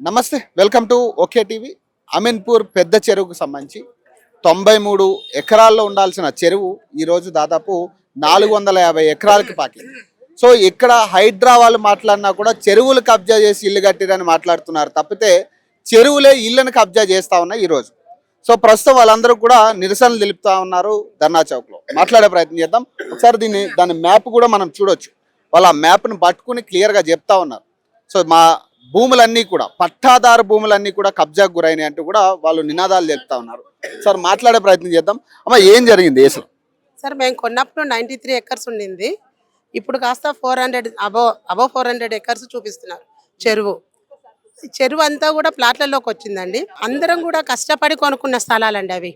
నమస్తే, welcome to okay TV. Ameenpur పెద్ద చెరువుకు సంబంధించి 93 ఎకరాల్లో ఉండాల్సిన చెరువు ఈరోజు దాదాపు 450 ఎకరాలకి పాకింది. సో ఇక్కడ హైడ్రా వాళ్ళు మాట్లాడినా కూడా చెరువులు కబ్జా చేసి ఇల్లు కట్టిరని మాట్లాడుతున్నారు తప్పితే చెరువులే ఇళ్ళని కబ్జా చేస్తూ ఉన్నాయి ఈరోజు. సో ప్రస్తుతం వాళ్ళందరూ కూడా నిరసనలు తెలుపుతా ఉన్నారు ధర్నా చౌక్లో. మాట్లాడే ప్రయత్నం చేద్దాం. ఒకసారి దాని మ్యాప్ కూడా మనం చూడొచ్చు. వాళ్ళు ఆ మ్యాప్ను పట్టుకుని క్లియర్గా చెప్తా ఉన్నారు. సో మా భూములన్నీ కూడా పట్టాదారు భూములన్నీ కూడా కబ్జాకు గురైనాయి అంటూ కూడా వాళ్ళు నినాదాలు చెప్తా ఉన్నారు. సార్ మాట్లాడే ప్రయత్నం చేద్దాం. అమ్మ, ఏం జరిగింది అసలు? సార్ మేము కొన్నప్పుడు 93 ఎకర్స్ ఉండింది. ఇప్పుడు కాస్త 400 అబో 400 ఎకర్స్ చూపిస్తున్నారు. చెరువు అంతా కూడా ప్లాట్లలోకి వచ్చిందండి. అందరం కూడా కష్టపడి కొనుక్కున్న స్థలాలండి అవి.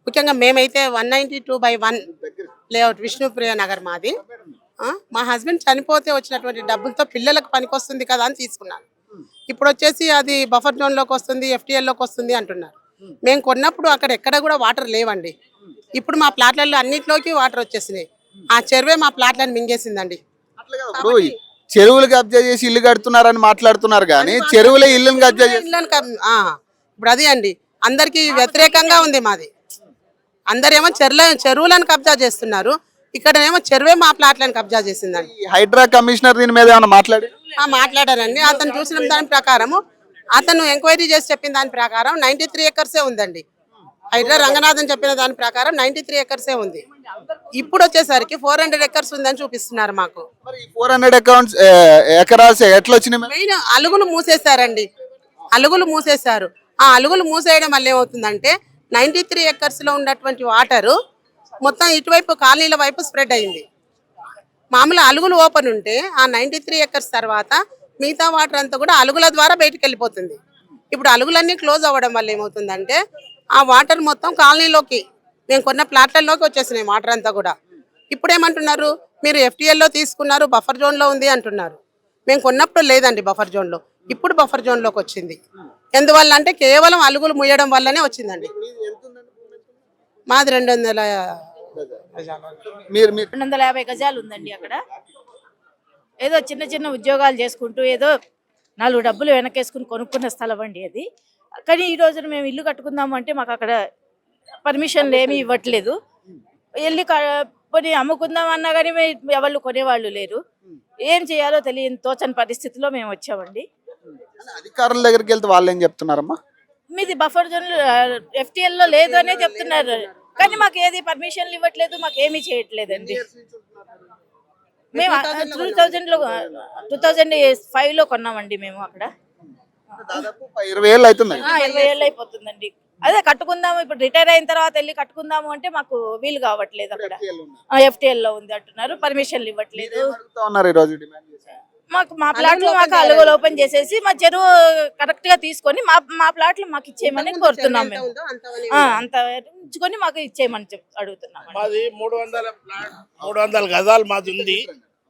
ముఖ్యంగా మేమైతే 192/1 లేఅవుట్ విష్ణుప్రియ నగర్ మాది. మా హస్బెండ్ చనిపోతే వచ్చినటువంటి డబ్బులతో పిల్లలకు పనికొస్తుంది కదా అని తీసుకున్నాను. ఇప్పుడు వచ్చేసి అది బఫర్ జోన్లోకి వస్తుంది, FTLలోకి వస్తుంది అంటున్నారు. మేము కొన్నప్పుడు అక్కడ ఎక్కడ కూడా వాటర్ లేవండి. ఇప్పుడు మా ప్లాట్లలో అన్నింటిలోకి వాటర్ వచ్చేసినాయి. ఆ చెరువే మా ప్లాట్లను మింగేసిందండి. చెరువులు కబ్జా చేసి ఇల్లు కడుతున్నారని మాట్లాడుతున్నారు కానీ చెరువులే ఇల్లుని కబ్జా చేసి ఇప్పుడు అది అండి అందరికి వ్యతిరేకంగా ఉంది మాది. అందరేమో చెరువులను కబ్జా చేస్తున్నారు, ఇక్కడనేమో చెరువే మా ప్లాట్లను కబ్జా చేసిందండి. హైడ్రా కమిషనర్ దీని మీద ఏమైనా మాట్లాడారండి. అతను చూసిన దాని ప్రకారము, అతను ఎంక్వైరీ చేసి చెప్పిన దాని ప్రకారం 93 ఎకర్సే ఉందండి. హైడ్రా రంగనాథన్ చెప్పిన దాని ప్రకారం 93 ఎకర్సే ఉంది. ఇప్పుడు వచ్చేసరికి 400 ఎకర్స్ ఉందని చూపిస్తున్నారు మాకు. 400 ఎకరాస్ ఎట్లా వచ్చినాయి? మెయిన్ అలుగులు మూసేశారండి. అలుగులు మూసేశారు. ఆ అలుగులు మూసేయడం వల్ల ఏమవుతుందంటే 93 ఎకర్స్ లో ఉన్నటువంటి వాటరు మొత్తం ఇటువైపు కాలనీల వైపు స్ప్రెడ్ అయింది. మామూలు అలుగులు ఓపెన్ ఉంటే ఆ 93 ఎకర్స్ తర్వాత మిగతా వాటర్ అంతా కూడా అలుగుల ద్వారా బయటకు వెళ్ళిపోతుంది. ఇప్పుడు అలుగులన్నీ క్లోజ్ అవ్వడం వల్ల ఏమవుతుందంటే ఆ వాటర్ మొత్తం కాలనీలోకి, మేము కొన్న ప్లాట్లలోకి వచ్చేసినాయి వాటర్ అంతా కూడా. ఇప్పుడు ఏమంటున్నారు, మీరు FTLలో తీసుకున్నారు, బఫర్ జోన్లో ఉంది అంటున్నారు. మేము కొన్నప్పుడు లేదండి బఫర్ జోన్లో, ఇప్పుడు బఫర్ జోన్లోకి వచ్చింది. ఎందువల్ల అంటే కేవలం అలుగులు ముయ్యడం వల్లనే వచ్చిందండి. మాది 250 గజాలు ఉందండి. అక్కడ ఏదో చిన్న చిన్న ఉద్యోగాలు చేసుకుంటూ ఏదో 4 డబ్బులు వెనకేసుకుని కొనుక్కున్న స్థలం అండి అది. కానీ ఈ రోజున మేము ఇల్లు కట్టుకుందాము అంటే మాకు అక్కడ పర్మిషన్లు ఏమీ ఇవ్వట్లేదు. వెళ్ళి కొని అమ్ముకుందాం అన్నా కానీ ఎవరు కొనేవాళ్ళు లేరు. ఏం చేయాలో తెలియని తోచని పరిస్థితిలో మేము వచ్చామండి. అధికారుల దగ్గరికి వెళ్తే వాళ్ళు ఏం చెప్తున్నారమ్మా? మీది బఫర్ జోన్ FTLలో లేదు అనే చెప్తున్నారు. కానీ మాకు ఏది పర్మిషన్లు ఇవ్వట్లేదు, మాకు ఏమీ చేయట్లేదండి. మేము 2005లో కొన్నామండి మేము అక్కడ. 20 ఏళ్ళు అవుతుంది. 20 ఏళ్ళు అయిపోతుందండి. అదే కట్టుకుందాము, ఇప్పుడు రిటైర్ అయిన తర్వాత వెళ్ళి కట్టుకుందాము అంటే మాకు వీలు కావట్లేదు. అక్కడ FTLలో ఉంది అంటున్నారు, పర్మిషన్లు ఇవ్వట్లేదు. మా ప్లాట్లు మాకు అలుగులు ఓపెన్ చేసేసి మా చెరువు కరెక్ట్ గా తీసుకొని మా ప్లాట్లు మాకు ఇచ్చేయమని కోరుతున్నాం. మేము అంత ఉంచుకొని మాకు ఇచ్చేయమని అడుగుతున్నాం. మాది 300 గజాలు మాది ఉంది.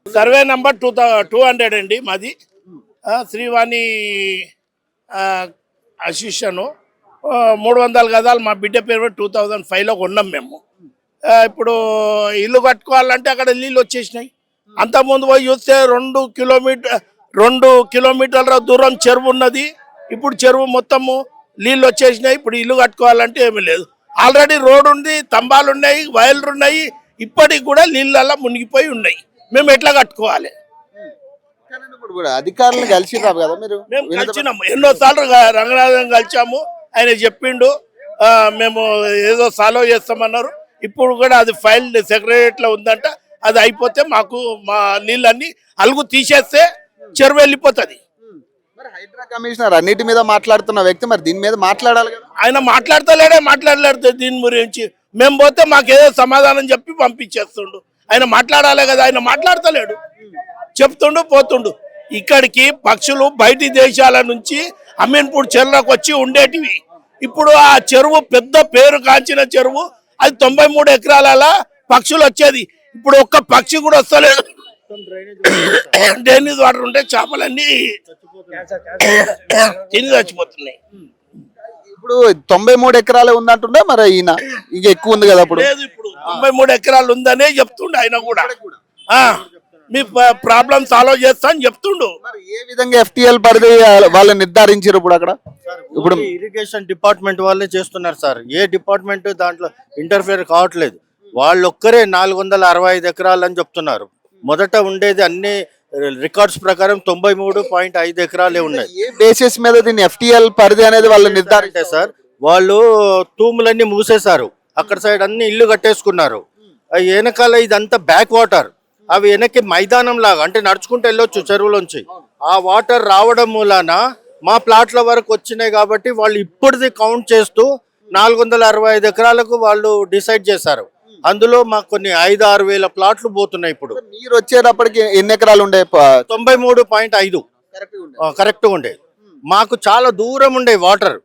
సర్వే నంబర్ 200 అండి మాది. శ్రీవాణి అసిస్టను 300 గజాలు మా బిడ్డ పేరు 2005లో కొన్నాం మేము. ఇప్పుడు ఇల్లు కట్టుకోవాలంటే అక్కడ నీళ్ళు వచ్చేసినాయి. అంతకుముందు పోయి చూస్తే 2 కిలోమీటర్ల దూరం చెరువు ఉన్నది. ఇప్పుడు చెరువు మొత్తము నీళ్ళు వచ్చేసినాయి. ఇప్పుడు ఇల్లు కట్టుకోవాలంటే ఏమీ లేదు. ఆల్రెడీ రోడ్ ఉంది, స్తంభాలు ఉన్నాయి, వైర్లు ఉన్నాయి. ఇప్పటికి కూడా నీళ్ళల్లో మునిగిపోయి ఉన్నాయి. మేము ఎట్లా కట్టుకోవాలి? అధికారులను కలిసిరావు కదా మీరు? మేము కలిసినాము, ఎన్నోసార్లు రంగనాథన్ కలిసాము. ఆయన చెప్పిండు మేము ఏదో సాల్వ్ చేస్తామన్నారు. ఇప్పుడు కూడా అది ఫైల్ సెక్రటరీలో ఉందంట. అది అయిపోతే మాకు మా నీళ్ళన్నీ అలుగు తీసేస్తే చెరువు వెళ్ళిపోతుంది. హైడ్రా కమిషనర్ అన్నిటి మీద మాట్లాడుతున్న వ్యక్తి మరి దీని మీద మాట్లాడాలి కదా? ఆయన మాట్లాడతలేడు దీని గురించి. మేము పోతే మాకేదో సమాధానం చెప్పి పంపించేస్తుండు. ఆయన మాట్లాడాలి కదా, ఆయన మాట్లాడతలేడు. చెప్తుండు పోతుండు. ఇక్కడికి పక్షులు బయటి దేశాల నుంచి అమీన్పూర్ చెరువులకు వచ్చి ఉండేటివి. ఇప్పుడు ఆ చెరువు పెద్ద పేరు కాంచిన చెరువు, అది 93 ఎకరాల పక్షులు వచ్చేది. ఇప్పుడు ఒక్క పక్షి కూడా వస్తలేదు. డ్రైనేజ్ వాటర్ ఉంటే చేపలన్నీ తిని చచ్చిపోతున్నాయి. ఇప్పుడు 93 ఎకరాలే ఉందంటుండే, మరి ఈయన ఇంకా ఎక్కువ ఉంది కదా? లేదు, ఇప్పుడు 93 ఎకరాలు ఉందనే చెప్తుండే ఆయన కూడా. మీ ప్రాబ్లం సాల్వ్ చేస్తా అని చెప్తుండు. మరి ఏ విధంగా FTL పరిధి వాళ్ళు నిర్ధారించారు ఇప్పుడు అక్కడ? ఇప్పుడు ఇరిగేషన్ డిపార్ట్మెంట్ వాళ్ళే చేస్తున్నారు సార్. ఏ డిపార్ట్మెంట్ దాంట్లో ఇంటర్ఫియర్ కావట్లేదు. వాళ్ళు ఒక్కరే 465 ఎకరాలు అని చెప్తున్నారు. మొదట ఉండేది అన్ని రికార్డ్స్ ప్రకారం 93.5 ఎకరాలే ఉన్నాయి. ఏ బేసిస్ మీద దీన్ని FTL పరిధి అనేది వాళ్ళు నిర్ధారించారు సార్ వాళ్ళు తూములన్నీ మూసేశారు. అక్కడ సైడ్ అన్ని ఇల్లు కట్టేసుకున్నారు. వెనకాల ఇదంతా బ్యాక్ వాటర్. అవి వెనక్కి మైదానం లాగా అంటే నడుచుకుంటూ వెళ్ళొచ్చు చెరువులోంచి. ఆ వాటర్ రావడం మూలాన మా ప్లాట్ల వరకు వచ్చినాయి కాబట్టి వాళ్ళు ఇప్పటిది కౌంట్ చేస్తూ 465 ఎకరాలకు వాళ్ళు డిసైడ్ చేశారు. అందులో మాకు కొన్ని 5-6 వేల ప్లాట్లు పోతున్నాయి. ఇప్పుడు మీరు వచ్చేటప్పటికి ఎన్ని ఎకరాలు ఉండే? 93.5 కరెక్ట్గా ఉండే. మాకు చాలా దూరం ఉండే వాటర్.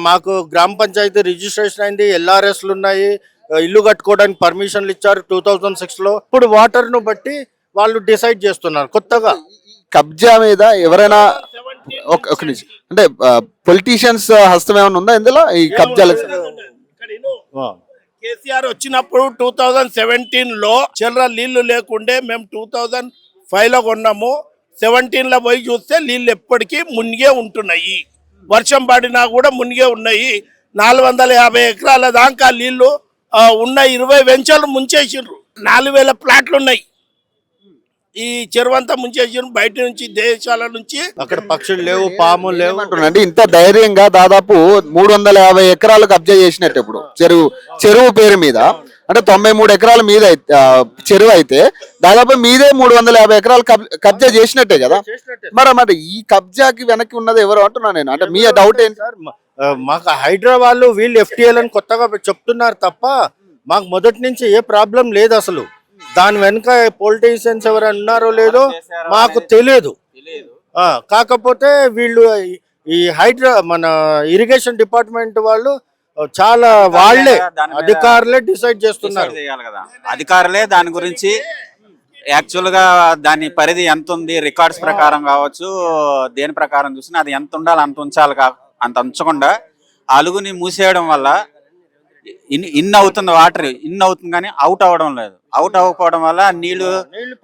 మాకు గ్రామ పంచాయతీ రిజిస్ట్రేషన్ అయింది, LRSలు ఉన్నాయి, ఇల్లు కట్టుకోవడానికి పర్మిషన్లు ఇచ్చారు 2006లో. ఇప్పుడు వాటర్ను బట్టి వాళ్ళు డిసైడ్ చేస్తున్నారు కొత్తగా. కబ్జా మీద ఎవరైనా ఒక నిమిషం అంటే పొలిటీషియన్స్ హస్తం ఏమైనా ఉందా ఇందులో ఈ కబ్జాలకు? కేసీఆర్ వచ్చినప్పుడు 2017లో చిల్లర నీళ్లు లేకుండే మేము 2005లో కొన్నాము. 17లో పోయి చూస్తే నీళ్ళు ఎప్పటికీ మునిగే ఉంటున్నాయి. వర్షం పడినా కూడా మునిగే ఉన్నాయి. 450 ఎకరాల దాకా నీళ్లు ఉన్న 20 వెంచర్లు ముంచేసిండ్రు. 4000 ప్లాట్లు ఉన్నాయి. ఈ చెరువంతా ముంచేసిండ్రు. బయట నుంచి దేశాల నుంచి అక్కడ పక్షులు లేవు, పాములు లేవు. అంటే ఇంత ధైర్యంగా దాదాపు 350 ఎకరాలు కబ్జా చేసినట్టు ఇప్పుడు చెరువు పేరు మీద. అంటే 93 ఎకరాల మీద చెరువు అయితే దాదాపు మీదే 350 ఎకరాలు కబ్జా చేసినట్టే కదా. మరి ఈ కబ్జాకి వెనక్కి ఉన్నది ఎవరు అంటున్నా నేను. అంటే మీ డౌట్ ఏంటి? మాకు హైదరాబాద్ వీళ్ళు FTL అని కొత్తగా చెప్తున్నారు తప్ప మాకు మొదటి నుంచి ఏ ప్రాబ్లం లేదు అసలు. దాని వెనుక పొలిటీషియన్స్ ఎవరు ఉన్నారో లేదో మాకు తెలియదు. కాకపోతే వీళ్ళు ఈ మన ఇరిగేషన్ డిపార్ట్మెంట్ వాళ్ళు చాలా వాళ్ళే అధికారులే డిసైడ్ చేస్తున్నారు. అధికారులే దాని గురించి యాక్చువల్ గా దాని పరిధి ఎంత ఉంది రికార్డ్స్ ప్రకారం కావచ్చు, దేని ప్రకారం చూసినా అది ఎంత ఉండాలి అంత ఉంచాలి. అంత ఉంచకుండా అలుగుని మూసేయడం వల్ల ఇన్ అవుతుంది, వాటర్ ఇన్ అవుతుంది కానీ అవుట్ అవ్వడం లేదు. అవుట్ అవ్వకపోవడం వల్ల నీళ్లు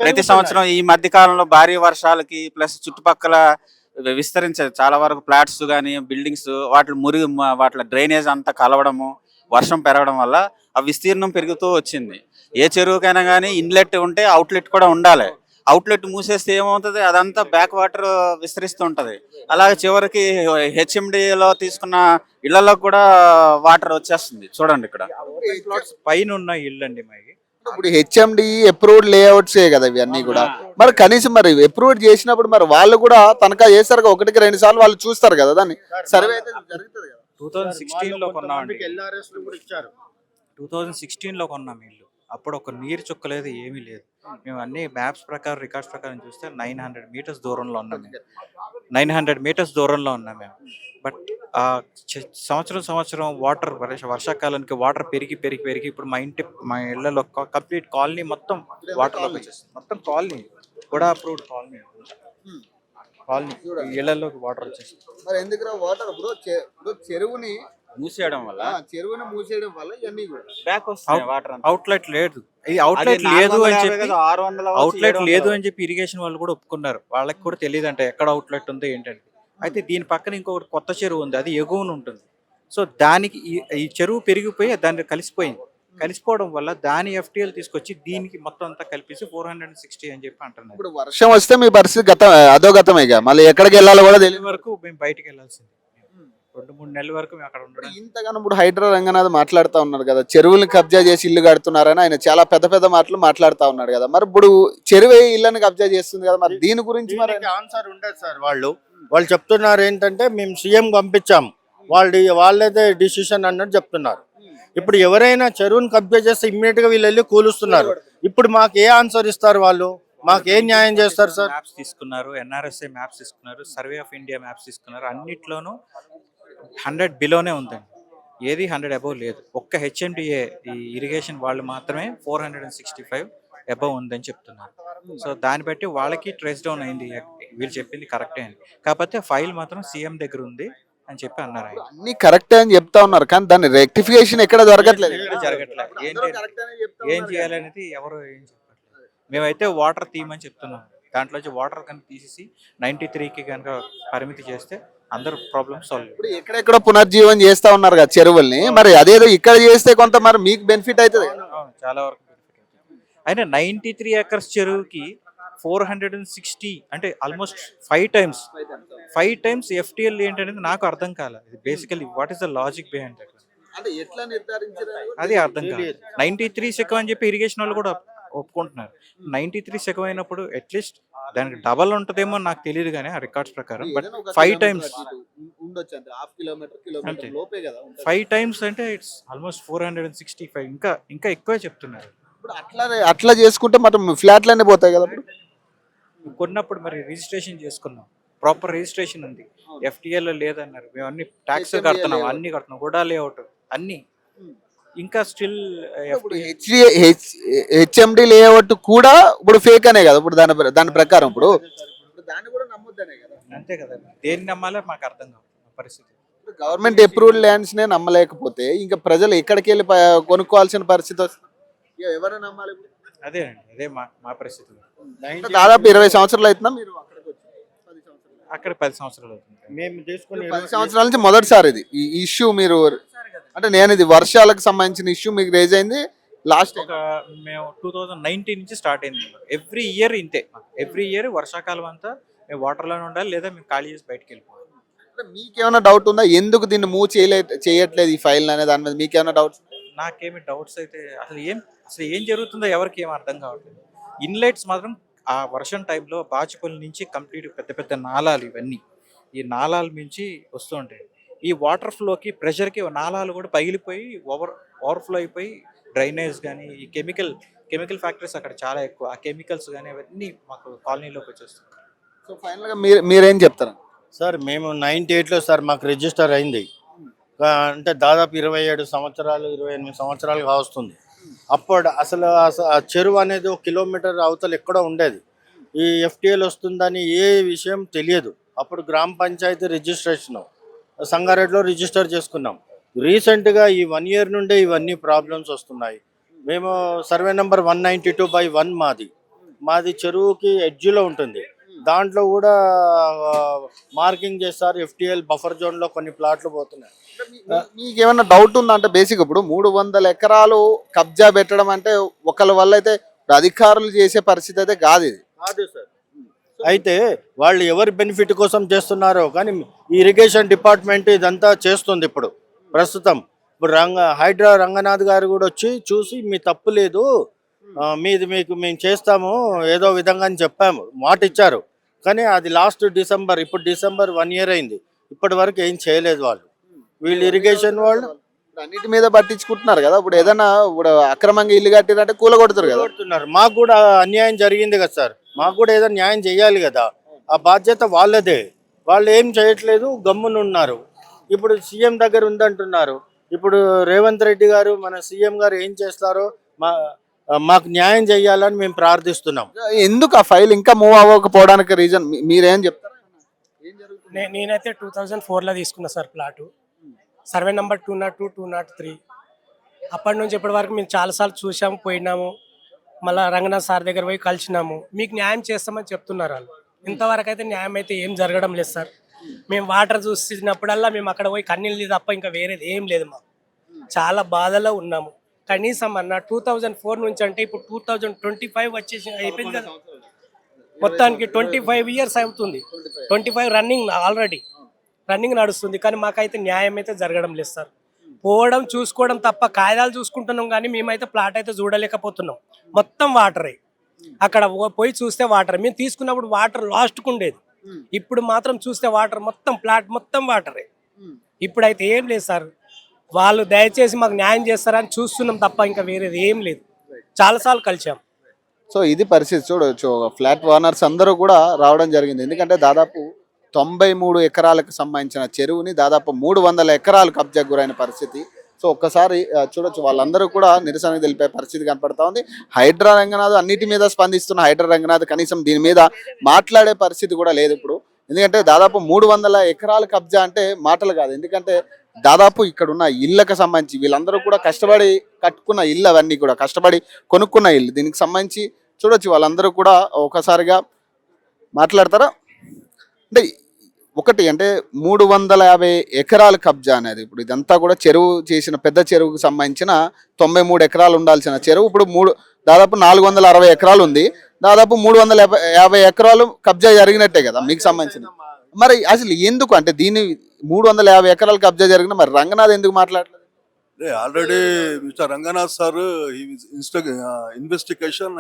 ప్రతి సంవత్సరం ఈ మధ్య కాలంలో భారీ వర్షాలకి ప్లస్ చుట్టుపక్కల విస్తరించేది చాలా వరకు ఫ్లాట్స్ కానీ బిల్డింగ్స్ వాటి డ్రైనేజ్ అంతా కలవడము, వర్షం పెరగడం వల్ల ఆ విస్తీర్ణం పెరుగుతూ వచ్చింది. ఏ చెరువుకైనా కానీ ఇన్లెట్ ఉంటే అవుట్లెట్ కూడా ఉండాలి. అవుట్లెట్ మూసేస్తే ఏమవుతుంది, అదంతా బ్యాక్ వాటర్ విస్తరిస్తూ ఉంటది. అలాగే చివరికి HMDలో తీసుకున్న ఇళ్లలో కూడా వాటర్ వచ్చేస్తుంది. చూడండి ఇక్కడ పైన ఉన్న ఇల్లు అండి మాది. ఇప్పుడు HMD అప్రూవ్డ్ లేఅవుట్స్ కదా ఇవన్నీ కూడా. మరి కనీసం మరి అప్రూవ్డ్ చేసినప్పుడు మరి వాళ్ళు కూడా తనఖా చేస్తారు కదా, 1-2 సార్లు వాళ్ళు చూస్తారు కదా దాన్ని. సర్వే అయితే జరుగుతుంది కదా. 2016లో కొన్నామండి. 2016లో కొన్నాం ఇల్లు. అప్పుడు ఒక నీరు చుక్క లేదు, ఏమీ లేదు. మేము అన్ని మ్యాప్స్ ప్రకారం రికార్డ్స్ ప్రకారం చూస్తే 900 మీటర్స్ దూరంలో ఉన్నాం మేము. 900 మీటర్స్ దూరంలో ఉన్నాం మేము. బట్ సంవత్సరం వాటర్ వర్షాకాలానికి వాటర్ పెరిగి ఇప్పుడు మా ఇళ్లలో కంప్లీట్ కాలనీ మొత్తం వాటర్లోకి వచ్చేస్తుంది. మొత్తం కాలనీ కూడా అప్రూవ్డ్ కాలనీ ఇళ్లలోకి వాటర్ వచ్చేస్తుంది. మరి ఎందుకు వాటర్ ఇప్పుడు చెరువుని మూసేయడం వల్ల ఇవన్నీ కూడా బ్యాక్ వస్తుంది వాటర్. అవుట్లెట్ లేదు, ఇది అవుట్లెట్ లేదు అని చెప్పి ఇరిగేషన్ వాళ్ళు కూడా ఒప్పుకున్నారు. వాళ్ళకి కూడా తెలియదు అంటే ఎక్కడ అవుట్లెట్ ఉందో ఏంటంటే. అయితే దీని పక్కన ఇంకొకటి కొత్త చెరువు ఉంది, అది ఎగువన ఉంటుంది. సో దానికి ఈ చెరువు పెరిగిపోయి దాన్ని కలిసిపోవడం వల్ల దాని FTL తీసుకొచ్చి దీనికి మొత్తం అంతా కలిపేసి 460 అని చెప్పి అంటున్నారు. ఇప్పుడు వర్షం వస్తే మీ పరిస్థితి అధోగతమే. మళ్ళీ ఎక్కడికి వెళ్ళాలో కూడా తెలియదు. వరకు మేము బయటకు వెళ్ళాల్సింది. 2-3 నెలల వరకు మేము అక్కడ ఉండడం. ఇంతగానో ఇప్పుడు హైడ్రా రంగనాథ్ మాట్లాడుతూ ఉన్నారు కదా, చెరువులను కబ్జా చేసి ఇల్లు కడుతున్నారని ఆయన చాలా పెద్ద మాటలు మాట్లాడుతూ ఉన్నాడు కదా. మరి ఇప్పుడు చెరువే ఇళ్ళని కబ్జా చేస్తుంది కదా, మరి దీని గురించి మరి ఆన్సర్ ఉండదు సార్. వాళ్ళు చెప్తున్నారు ఏంటంటే మేము CM పంపించాం, వాళ్ళదే డిసిషన్ అన్నట్టు చెప్తున్నారు. ఇప్పుడు ఎవరైనా చెరువును కబ్జా చేస్తే ఇమ్మీడియట్ గా వీళ్ళు వెళ్ళి కూలుస్తున్నారు. ఇప్పుడు మాకు ఏ ఆన్సర్ ఇస్తారు వాళ్ళు? మాకు ఏం న్యాయం చేస్తారు సార్? మ్యాప్స్ తీసుకున్నారు, NRSA మ్యాప్స్ తీసుకున్నారు, సర్వే ఆఫ్ ఇండియా మ్యాప్స్ తీసుకున్నారు. అన్నిట్లోనూ 100 బిలోనే ఉందండి, ఏది 100 అబౌవ్ లేదు. ఒక్క HMDA ఈ ఇరిగేషన్ వాళ్ళు మాత్రమే 465 అబౌవ్ ఉందని చెప్తున్నారు. సో దాన్ని బట్టి వాళ్ళకి ట్రేస్ డౌన్ అయింది, వీళ్ళు చెప్పింది కరెక్టే అని. కాకపోతే ఫైల్ మాత్రం CM దగ్గర ఉంది అని చెప్పి అన్నారు. అన్ని కరెక్టే అని చెప్తా ఉన్నారు కానీ దాని రెక్టిఫికేషన్ ఎక్కడ జరగట్లేదు. జరగట్లేదు. ఏం చేయాలనేది ఎవరు ఏం చెప్పట్లేదు. మేమైతే వాటర్ తీయమని చెప్తున్నాం. దాంట్లోంచి వాటర్ కనుక తీసేసి 93కి కనుక పరిమితి చేస్తే అందరు ప్రాబ్లమ్ సాల్వ్. ఇప్పుడు ఎక్కడెక్కడ పునర్జీవం చేస్తా ఉన్నారు కదా చెరువుల్ని, మరి అదేదో ఇక్కడ చేస్తే కొంత మరి మీకు బెనిఫిట్ అవుతుంది కదా. అవును, చాలా వరకు బెనిఫిట్ అవుతుంది. అయినా 93 ఎకర్స్ చెరువుకి 460 అంటే ఆల్మోస్ట్ 5 టైమ్స్ ఎఫ్టిఎల్ ఏంటనేది నాకు అర్థం కాలేదు. ఇది basically what is the logic behind that, అంటే ఎట్లా నిర్ధారించారు? అది అర్థం కాలేదు. 93 సెకం అని చెప్పి ఇరిగేషన్ వాళ్ళు కూడా ఒప్పుకుంటున్నారు. 93 సెకం అయినప్పుడు అట్లీస్ట్ దానికి డబల్ ఉంటుందేమో నాకు తెలియదు కానీ ఆ రికార్డ్స్ ప్రకారం. బట్ 5 టైమ్స్ ఉండొచ్చు, అంటే హాఫ్ కిలోమీటర్ లోపే కదా. 5 టైమ్స్ అంటే ఇట్స్ ఆల్మోస్ట్ 465. ఇంకా ఎక్కువే చెప్తున్నారు. ఇప్పుడు అట్లా చేసుకుంటే మనం ఫ్లాట్లనే పోతాయి కదా. ఇప్పుడు కొన్నప్పుడు మరి రిజిస్ట్రేషన్ చేసుకున్నాం, ప్రాపర్ రిజిస్ట్రేషన్ ఉంది. ఎఫ్టిఎల్ లేదన్నారు, మేము అన్ని ట్యాక్స్ HMDA కడుతున్నాం, లేఅవుట్. అన్ని కడుతున్నాం, కూడా లేఅవుట్ అన్ని. ఇంకా స్టిల్ ఇప్పుడు హెచ్ఎండి లేఅవుట్ కూడా ఇప్పుడు ఫేక్ అనే కదా. ఇప్పుడు దాని ప్రకారం ఇప్పుడు దాన్ని కూడా నమ్మొద్దనే కదా. అంతే కదా, దేన్ని నమ్మాలో మాకు అర్థం కాదు పరిస్థితి. గవర్నమెంట్ అప్రూవ్డ్ ల్యాండ్స్ నే నమ్మలేకపోతే ఇంకా ప్రజలు ఎక్కడికి వెళ్ళి కొనుక్కోవాల్సిన పరిస్థితి వస్తుంది. ఇక ఎవరు నమ్మాలి ఇప్పుడు? అదే అండి, అదే మా పరిస్థితి. దాదాపు 20 సంవత్సరాలు అవుతుందా మీరు అక్కడికి వచ్చి? 10 సంవత్సరాలు. అక్కడ 10 సంవత్సరాలు అవుతుంది. మేము తీసుకునే 10 సంవత్సరాల నుంచి మొదటిసారి ఇది ఈ ఇష్యూ మీరు, అంటే నేను ఇది వర్షాలకు సంబంధించిన ఇష్యూ మీకు రేజ్ అయింది లాస్ట్ మేము 2019 నుంచి స్టార్ట్ అయింది. ఎవ్రీ ఇయర్ ఇంతే, ఎవ్రీ ఇయర్ వర్షాకాలం అంతా మేము వాటర్లోనే ఉండాలి, లేదా మేము ఖాళీ చేసి బయటకు వెళ్ళిపోవాలి. మీకేమైనా డౌట్ ఉందా ఎందుకు దీన్ని మూవ్ చేయట్లేదు ఈ ఫైల్ అనే దాని మీద మీకేమైనా డౌట్స్? నాకేమి డౌట్స్ అయితే అసలు ఏం జరుగుతుందో ఎవరికి ఏం అర్థం కావట్లేదు. ఇన్లెట్స్ మాత్రం ఆ వర్షం టైంలో బాచుపల్లి నుంచి కంప్లీట్ పెద్ద పెద్ద నాలాలు, ఇవన్నీ ఈ నాలాల నుంచి వస్తూ ఉంటాయి. ఈ వాటర్ ఫ్లోకి ప్రెషర్కి నాలాలు కూడా పగిలిపోయి ఓవర్ఫ్లో అయిపోయి డ్రైనేజ్ కానీ ఈ కెమికల్ ఫ్యాక్టరీస్ అక్కడ చాలా ఎక్కువ. ఆ కెమికల్స్ కానీ అవన్నీ మాకు కాలనీలోకి వచ్చేస్తాయి. సో ఫైనల్గా మీరేం చెప్తారు? సార్ మేము 98లో సార్ మాకు రిజిస్టర్ అయింది. అంటే దాదాపు 27 సంవత్సరాలు 28 సంవత్సరాలు కావస్తుంది. అప్పుడు అసలు ఆ చెరువు అనేది 1 కిలోమీటర్ అవతల ఎక్కడో ఉండేది. ఈ ఎఫ్టిఎల్ వస్తుందని ఏ విషయం తెలియదు. అప్పుడు గ్రామ పంచాయతీ రిజిస్ట్రేషన్ సంగారెడ్డిలో రిజిస్టర్ చేసుకున్నాం. రీసెంట్గా ఈ 1 ఇయర్ నుండే ఇవన్నీ ప్రాబ్లమ్స్ వస్తున్నాయి. మేము సర్వే నెంబర్ 192/1 మాది చెరువుకి ఎడ్జ్లో ఉంటుంది. దాంట్లో కూడా మార్కింగ్ చేస్తారు. ఎఫ్టిఎల్ బఫర్ జోన్లో కొన్ని ప్లాట్లు పోతున్నాయి. మీకు ఏమైనా డౌట్ ఉందా? అంటే బేసిక్ ఇప్పుడు 300 ఎకరాలు కబ్జా పెట్టడం అంటే ఒకళ్ళ వల్ల అయితే అధికారులు చేసే పరిస్థితి అయితే కాదు ఇది. కాదు సార్. అయితే వాళ్ళు ఎవరి బెనిఫిట్ కోసం చేస్తున్నారో కానీ ఇరిగేషన్ డిపార్ట్మెంట్ ఇదంతా చేస్తుంది ఇప్పుడు ప్రస్తుతం. ఇప్పుడు హైడ్రా రంగనాథ్ గారు కూడా వచ్చి చూసి మీ తప్పు లేదు, మీది మేము చేస్తాము ఏదో విధంగా అని చెప్పాము, మాట ఇచ్చారు. కానీ అది లాస్ట్ డిసెంబర్, ఇప్పుడు డిసెంబర్ 1 ఇయర్ అయింది, ఇప్పటి వరకు ఏం చేయలేదు వాళ్ళు. వీళ్ళు ఇరిగేషన్ వాళ్ళు అన్నిటి మీద పట్టించుకుంటున్నారు కదా. ఇప్పుడు ఏదైనా ఇప్పుడు అక్రమంగా ఇల్లు కట్టిరంటే కూలగొడుతారు కదా. కొడుతున్నారు. మాకు కూడా అన్యాయం జరిగింది కదా సార్, మాకు కూడా ఏదో న్యాయం చేయాలి కదా. ఆ బాధ్యత వాళ్ళదే. వాళ్ళు ఏం చేయట్లేదు, గమ్మునున్నారు. ఇప్పుడు సీఎం దగ్గర ఉందంటున్నారు. ఇప్పుడు రేవంత్ రెడ్డి గారు మన సీఎం గారు ఏం చేస్తారో మాకు న్యాయం చేయాలని మేము ప్రార్థిస్తున్నాం. ఎందుకు ఆ ఫైల్ ఇంకా మూవ్ అవ్వకపోవడానికి రీజన్ మీరేం చెప్తారు? నేనైతే 2004లో తీసుకున్నా సార్ ప్లాటు. Survey number 202, 203. అప్పటి నుంచి ఇప్పటి వరకు మేము చాలాసార్లు చూసాము, పోయినాము. మళ్ళీ రంగనాథ్ సార్ దగ్గర పోయి కలిసినాము. మీకు న్యాయం చేస్తామని చెప్తున్నారు వాళ్ళు. ఇంతవరకు అయితే న్యాయం అయితే ఏం జరగడం లేదు సార్. మేము వాటర్ చూసినప్పుడల్లా మేము అక్కడ పోయి కన్నీళ్ళు తప్ప ఇంకా వేరేది ఏం లేదు. మాకు చాలా బాధలో ఉన్నాము. కనీసం అన్న 2004 నుంచి అంటే ఇప్పుడు 2025 వచ్చేసి అయిపోయింది కదా. మొత్తానికి 25 ఇయర్స్ అవుతుంది. 25 రన్నింగ్ ఆల్రెడీ రన్నింగ్ నడుస్తుంది. కానీ మాకైతే న్యాయం అయితే జరగడం లేదు సార్. పోవడం చూసుకోవడం తప్ప కాగితాలు చూసుకుంటున్నాం కానీ మేమైతే ప్లాట్ అయితే చూడలేకపోతున్నాం. మొత్తం వాటరే. అక్కడ పోయి చూస్తే వాటర్, మేము తీసుకున్నప్పుడు వాటర్ లాస్ట్కు ఉండేది. ఇప్పుడు మాత్రం చూస్తే వాటర్ మొత్తం ప్లాట్ మొత్తం వాటరే. ఇప్పుడైతే ఏం లేదు సార్. వాళ్ళు దయచేసి మాకు న్యాయం చేస్తారని చూస్తున్నాం తప్ప ఇంకా వేరేది ఏం లేదు. చాలాసార్లు కలిసాం. సో ఇది పరిస్థితి. చూడవచ్చు ఫ్లాట్ ఓనర్స్ అందరూ కూడా రావడం జరిగింది. ఎందుకంటే దాదాపు 93 ఎకరాలకు సంబంధించిన చెరువుని దాదాపు 300 ఎకరాలు కబ్జాకు గురైన పరిస్థితి. సో ఒక్కసారి చూడొచ్చు వాళ్ళందరూ కూడా నిరసన తెలిపే పరిస్థితి కనపడతా ఉంది. హైడ్రా రంగనాథ్ అన్నిటి మీద స్పందిస్తున్న హైడ్రా రంగనాథ్ కనీసం దీని మీద మాట్లాడే పరిస్థితి కూడా లేదు ఇప్పుడు. ఎందుకంటే దాదాపు 300 ఎకరాల కబ్జా అంటే మాటలు కాదు. ఎందుకంటే దాదాపు ఇక్కడ ఉన్న ఇళ్ళకి సంబంధించి వీళ్ళందరూ కూడా కష్టపడి కట్టుకున్న ఇల్లు, అవన్నీ కూడా కష్టపడి కొనుక్కున్న ఇల్లు. దీనికి సంబంధించి చూడొచ్చు వాళ్ళందరూ కూడా ఒకసారిగా మాట్లాడతారా అంటే ఒకటి అంటే 350 ఎకరాల కబ్జా అనేది ఇప్పుడు ఇదంతా కూడా చెరువు చేసిన పెద్ద చెరువుకు సంబంధించిన 93 ఎకరాలు ఉండాల్సిన చెరువు ఇప్పుడు దాదాపు 460 ఎకరాలు ఉంది. దాదాపు 350 ఎకరాలు కబ్జా జరిగినట్టే కదా మీకు సంబంధించిన. మరి అసలు ఎందుకు అంటే దీన్ని 350 ఎకరాలు కబ్జా జరిగిన మరి రంగనాథ్ ఎందుకు మాట్లాడలేదు? Already mister Ranganath sir investigation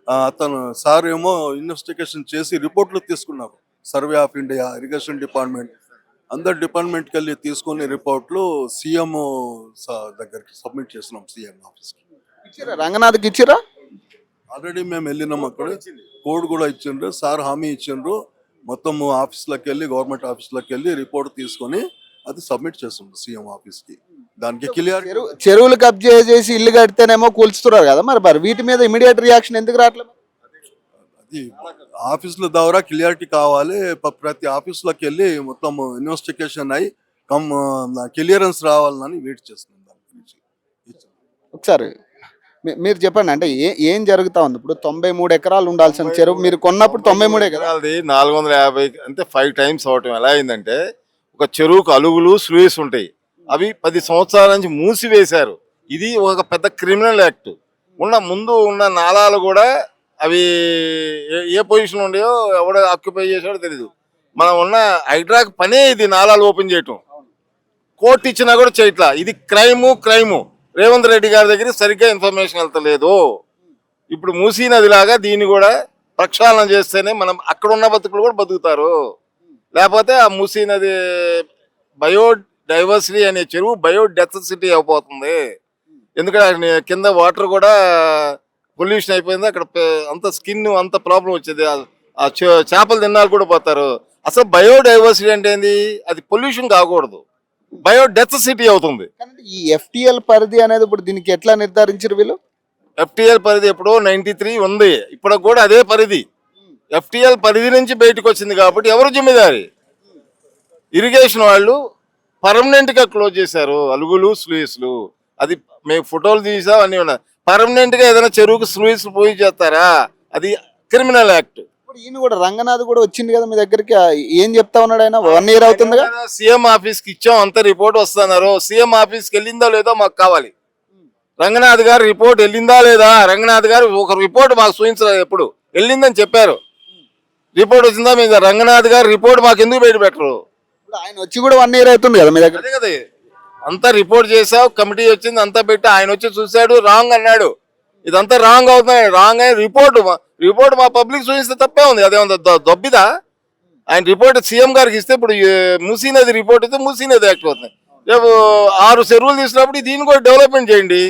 అతను సార్ ఏమో ఇన్వెస్టిగేషన్ చేసి రిపోర్ట్లు తీసుకున్నారు. Survey of India, irrigation department, అందరు డిపార్ట్మెంట్కి వెళ్ళి తీసుకునే రిపోర్ట్లు సీఎం దగ్గరికి సబ్మిట్ చేస్తున్నాం, సీఎం ఆఫీస్కి. ఇచ్చిరా రంగనాథ్కి ఇచ్చిరా? ఆల్రెడీ మేము వెళ్ళినాం, అక్కడ కోడ్ కూడా ఇచ్చిండ్రు, సార్ హామీ ఇచ్చిండ్రు. మొత్తం ఆఫీస్లోకి వెళ్ళి, గవర్నమెంట్ ఆఫీస్లోకి వెళ్ళి రిపోర్ట్ తీసుకొని అది సబ్మిట్ చేస్తుండ్రు సీఎం ఆఫీస్కి. దానికి క్లియర్ చెరువులు కబ్జా చేసి ఇల్లు కడితేనేమో కూల్చుతున్నారు కదా, మరి వీటి మీద ఇమీడియట్ రియాక్షన్ ఎందుకు రావట్లేదు? అది ఆఫీసుల ద్వారా క్లియారిటీ కావాలి. ప్రతి ఆఫీసులోకి వెళ్ళి మొత్తం ఇన్వెస్టిగేషన్ అయ్యి క్లియరెన్స్ రావాలని వెయిట్ చేస్తున్నాం. దాని గురించి ఒకసారి మీరు చెప్పండి అంటే ఏం జరుగుతా ఉంది? ఇప్పుడు 93 ఎకరాలు ఉండాల్సిన చెరువు మీరు కొన్నప్పుడు 93 ఎకరాలు 450 అంటే 5 టైమ్స్ అవటం ఎలా అయిందంటే, ఒక చెరువుకు అలుగులు స్లూయిస్ ఉంటాయి, అవి 10 సంవత్సరాల నుంచి మూసివేశారు. ఇది ఒక పెద్ద క్రిమినల్ యాక్ట్. ముందు ఉన్న నాళాలు కూడా అవి ఏ పొజిషన్ ఉండేయో ఎవడో ఆక్యుపై చేసాడో తెలీదు. మనం ఉన్న హైడ్రాక్ పనే ఇది, నాళాలు ఓపెన్ చేయటం. కోర్టు ఇచ్చినా కూడా చేయట్లా. ఇది క్రైము. రేవంత్ రెడ్డి గారి దగ్గర సరిగ్గా ఇన్ఫర్మేషన్ వెళ్తలేదు. ఇప్పుడు మూసీ నది లాగా దీన్ని కూడా ప్రక్షాళన చేస్తేనే మనం అక్కడ ఉన్న బతుకులు కూడా బతుకుతారు. లేకపోతే ఆ మూసీ నది బయోడైవర్సిటీ అనే చెరువు బయోడెసిటీ అయిపోతుంది. ఎందుకంటే కింద వాటర్ కూడా పొల్యూషన్ అయిపోయింది, అక్కడ అంత స్కిన్ అంత ప్రాబ్లం వచ్చేది. ఆ చేపలు తిన్నారు కూడా పోతారు. అసలు బయోడైవర్సిటీ అంటే ఏంది? అది పొల్యూషన్ కాకూడదు, బయోడెసిటీ అవుతుంది. ఈ FTL పరిధి అనేది ఇప్పుడు దీనికి ఎట్లా నిర్ధారించారు వీళ్ళు? FTL పరిధి ఎప్పుడో 93 ఉంది, ఇప్పుడు కూడా అదే పరిధి. FTL పరిధి నుంచి బయటకు వచ్చింది కాబట్టి ఎవరు జిమ్మేదారి? ఇరిగేషన్ వాళ్ళు పర్మనెంట్ గా క్లోజ్ చేశారు అలుగులు స్లూయిస్లు. అది మేము ఫోటోలు తీసాం, అన్ని ఉన్నాయి. పర్మనెంట్ గా ఏదైనా చెరువుకు స్లూయిస్ పోయి చేస్తారా? అది క్రిమినల్ యాక్ట్. ఇప్పుడు ఈయన కూడా రంగనాథ్ కూడా వచ్చింది కదా మీ దగ్గరికి, ఏం చెప్తా ఉన్నాడు ఆయన? 1 year అవుతుంది కదా. సీఎం ఆఫీస్ కి ఇచ్చాం, అంత రిపోర్ట్ వస్తున్నారు. సీఎం ఆఫీస్ కి వెళ్ళిందో లేదో మాకు కావాలి. రంగనాథ్ గారు రిపోర్ట్ వెళ్ళిందా లేదా? రంగనాథ్ గారు ఒక రిపోర్ట్ మాకు చూపించలేదు, ఎప్పుడు వెళ్ళిందని చెప్పారు. రిపోర్ట్ వచ్చిందా? మీద రంగనాథ్ గారు రిపోర్ట్ మాకు ఎందుకు బయట పెట్టరు? ఆయన వచ్చి కూడా 1 year అవుతుంది కదా మీ దగ్గర. అదే కదా, అంతా రిపోర్ట్ చేసావు, కమిటీ వచ్చింది, అంతా పెట్టి ఆయన వచ్చి చూశాడు, రాంగ్ అన్నాడు. ఇదంతా రాంగ్ అవుతుంది. రాంగ్ అని రిపోర్ట్ మా పబ్లిక్ చూపిస్తే తప్పే ఉంది. అదేమన్నా దొబ్బిదా? ఆయన రిపోర్ట్ సీఎం గారికి ఇస్తే ఇప్పుడు మూసీ నది రిపోర్ట్ ఇస్తే మూసీ నది యాక్ట్ అవుతుంది. రేపు 6 చెరువులు తీసినప్పుడు దీన్ని కూడా డెవలప్మెంట్ చేయండి.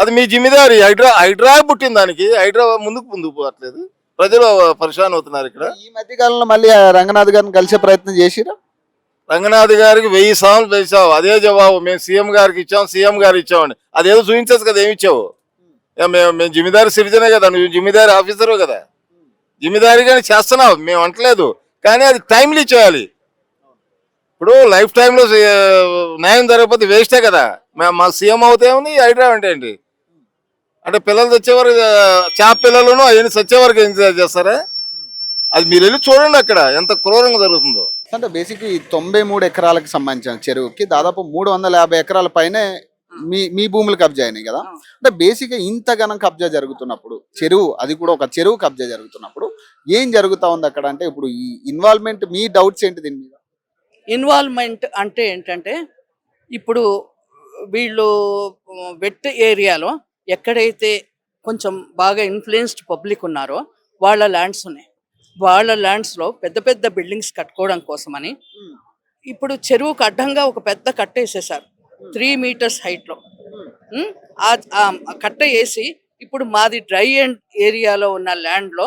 అది మీ జిమ్మెదారి. హైడ్రా పుట్టింది దానికి. హైడ్రా ముందుకు పోవట్లేదు, ప్రజలు పరిశాన్ అవుతున్నారు. ఇక్కడ ఈ మధ్య కాలంలో మళ్ళీ రంగనాథ్ గారిని కలిసే ప్రయత్నం చేసిరా? రంగనాథ్ గారికి 1000 సార్లు వేసావు, అదే జవాబు. మేము సీఎం గారికి ఇచ్చాం, సీఎం గారు ఇచ్చామండి. అదేదో చూపించచ్చు కదా, ఏమి ఇచ్చావు? మేము జిమ్మెదారి సిటిజనే కదా, నువ్వు జిమ్మెదారి ఆఫీసరు కదా, జిమ్మెదారిగానే చేస్తున్నావు, మేము అంటలేదు. కానీ అది టైంలీ చేయాలి. ఇప్పుడు లైఫ్ టైంలో న్యాయం జరగకపోతే వేస్టే కదా. మా సీఎం అవుతే ఉంది, హైడ్రా అంటే ఏంటి? అంటే పిల్లలు తెచ్చేవారు, చేప పిల్లలను అవన్నీ చచ్చేవారికి ఏం చేస్తారా? అది మీరు వెళ్ళి చూడండి అక్కడ ఎంత క్రూరంగా జరుగుతుందో. అంటే బేసిక్ ఈ 93 ఎకరాలకు సంబంధించిన చెరువుకి దాదాపు 350 ఎకరాల పైనే మీ భూములు కబ్జా అయినాయి కదా. అంటే బేసిక్ గా ఇంతగానం కబ్జా జరుగుతున్నప్పుడు చెరువు, అది కూడా ఒక చెరువు కబ్జా జరుగుతున్నప్పుడు ఏం జరుగుతా ఉంది అక్కడ? అంటే ఇప్పుడు ఈ ఇన్వాల్వ్మెంట్, మీ డౌట్స్ ఏంటి దీని మీద? ఇన్వాల్వ్మెంట్ అంటే ఏంటంటే, ఇప్పుడు వీళ్ళు వెట్ ఏరియాలో ఎక్కడైతే కొంచెం బాగా ఇన్ఫ్లుయెన్స్డ్ పబ్లిక్ ఉన్నారో వాళ్ళ ల్యాండ్స్ ఉన్నాయి. వాళ్ళ ల్యాండ్స్లో పెద్ద పెద్ద బిల్డింగ్స్ కట్టుకోవడం కోసమని ఇప్పుడు చెరువుకు అడ్డంగా ఒక పెద్ద కట్ట వేసేసారు 3 meters హైట్లో. ఆ కట్ట వేసి ఇప్పుడు మాది డ్రై అండ్ ఏరియాలో ఉన్న ల్యాండ్లో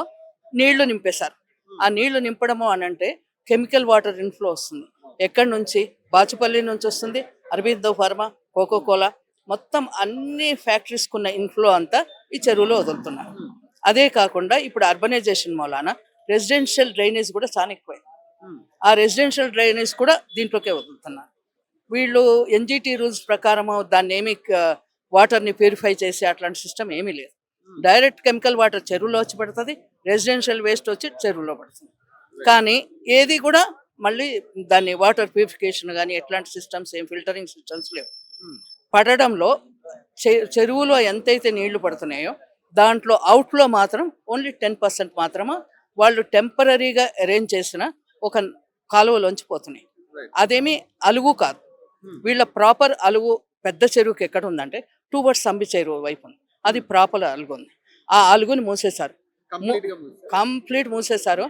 నీళ్లు నింపేశారు. ఆ నీళ్లు నింపడము అని అంటే కెమికల్ వాటర్ ఇన్ఫ్లో వస్తుంది. ఎక్కడి నుంచి? బాచుపల్లి నుంచి వస్తుంది, అరబిందో ఫార్మా, కోకోకోలా, మొత్తం అన్ని ఫ్యాక్టరీస్కున్న ఇన్ఫ్లో అంతా ఈ చెరువులో వదులుతున్నారు. అదే కాకుండా ఇప్పుడు అర్బనైజేషన్ మూలాన రెసిడెన్షియల్ డ్రైనేజ్ కూడా చాలా ఎక్కువై, ఆ రెసిడెన్షియల్ డ్రైనేజ్ కూడా దీంట్లోకే వదులుతున్నారు. వీళ్ళు NGT రూల్స్ ప్రకారము దాన్ని ఏమి వాటర్ని ప్యూరిఫై చేసి అట్లాంటి సిస్టమ్ ఏమీ లేదు. డైరెక్ట్ కెమికల్ వాటర్ చెరువులో వచ్చి పడుతుంది, రెసిడెన్షియల్ వేస్ట్ వచ్చి చెరువులో పడుతుంది. కానీ ఏది కూడా మళ్ళీ దాన్ని వాటర్ ప్యూరిఫికేషన్ కానీ ఎట్లాంటి సిస్టమ్స్ ఏం ఫిల్టరింగ్ సిస్టమ్స్ లేవు. పడడంలో చెరువులో ఎంతైతే నీళ్లు పడుతున్నాయో దాంట్లో అవుట్లో మాత్రం ఓన్లీ 10% మాత్రమే వాళ్ళు టెంపరీగా అరేంజ్ చేసిన ఒక కాలువలోంచి పోతున్నాయి. అదేమి అలుగు కాదు. వీళ్ళ ప్రాపర్ అలుగు పెద్ద చెరువుకి ఎక్కడ ఉందంటే టువర్డ్స్ సంబి చెరువు వైపు ఉంది. అది ప్రాపర్ అలుగు ఉంది. ఆ అలుగుని మూసేశారు, కంప్లీట్ మూసేశారు.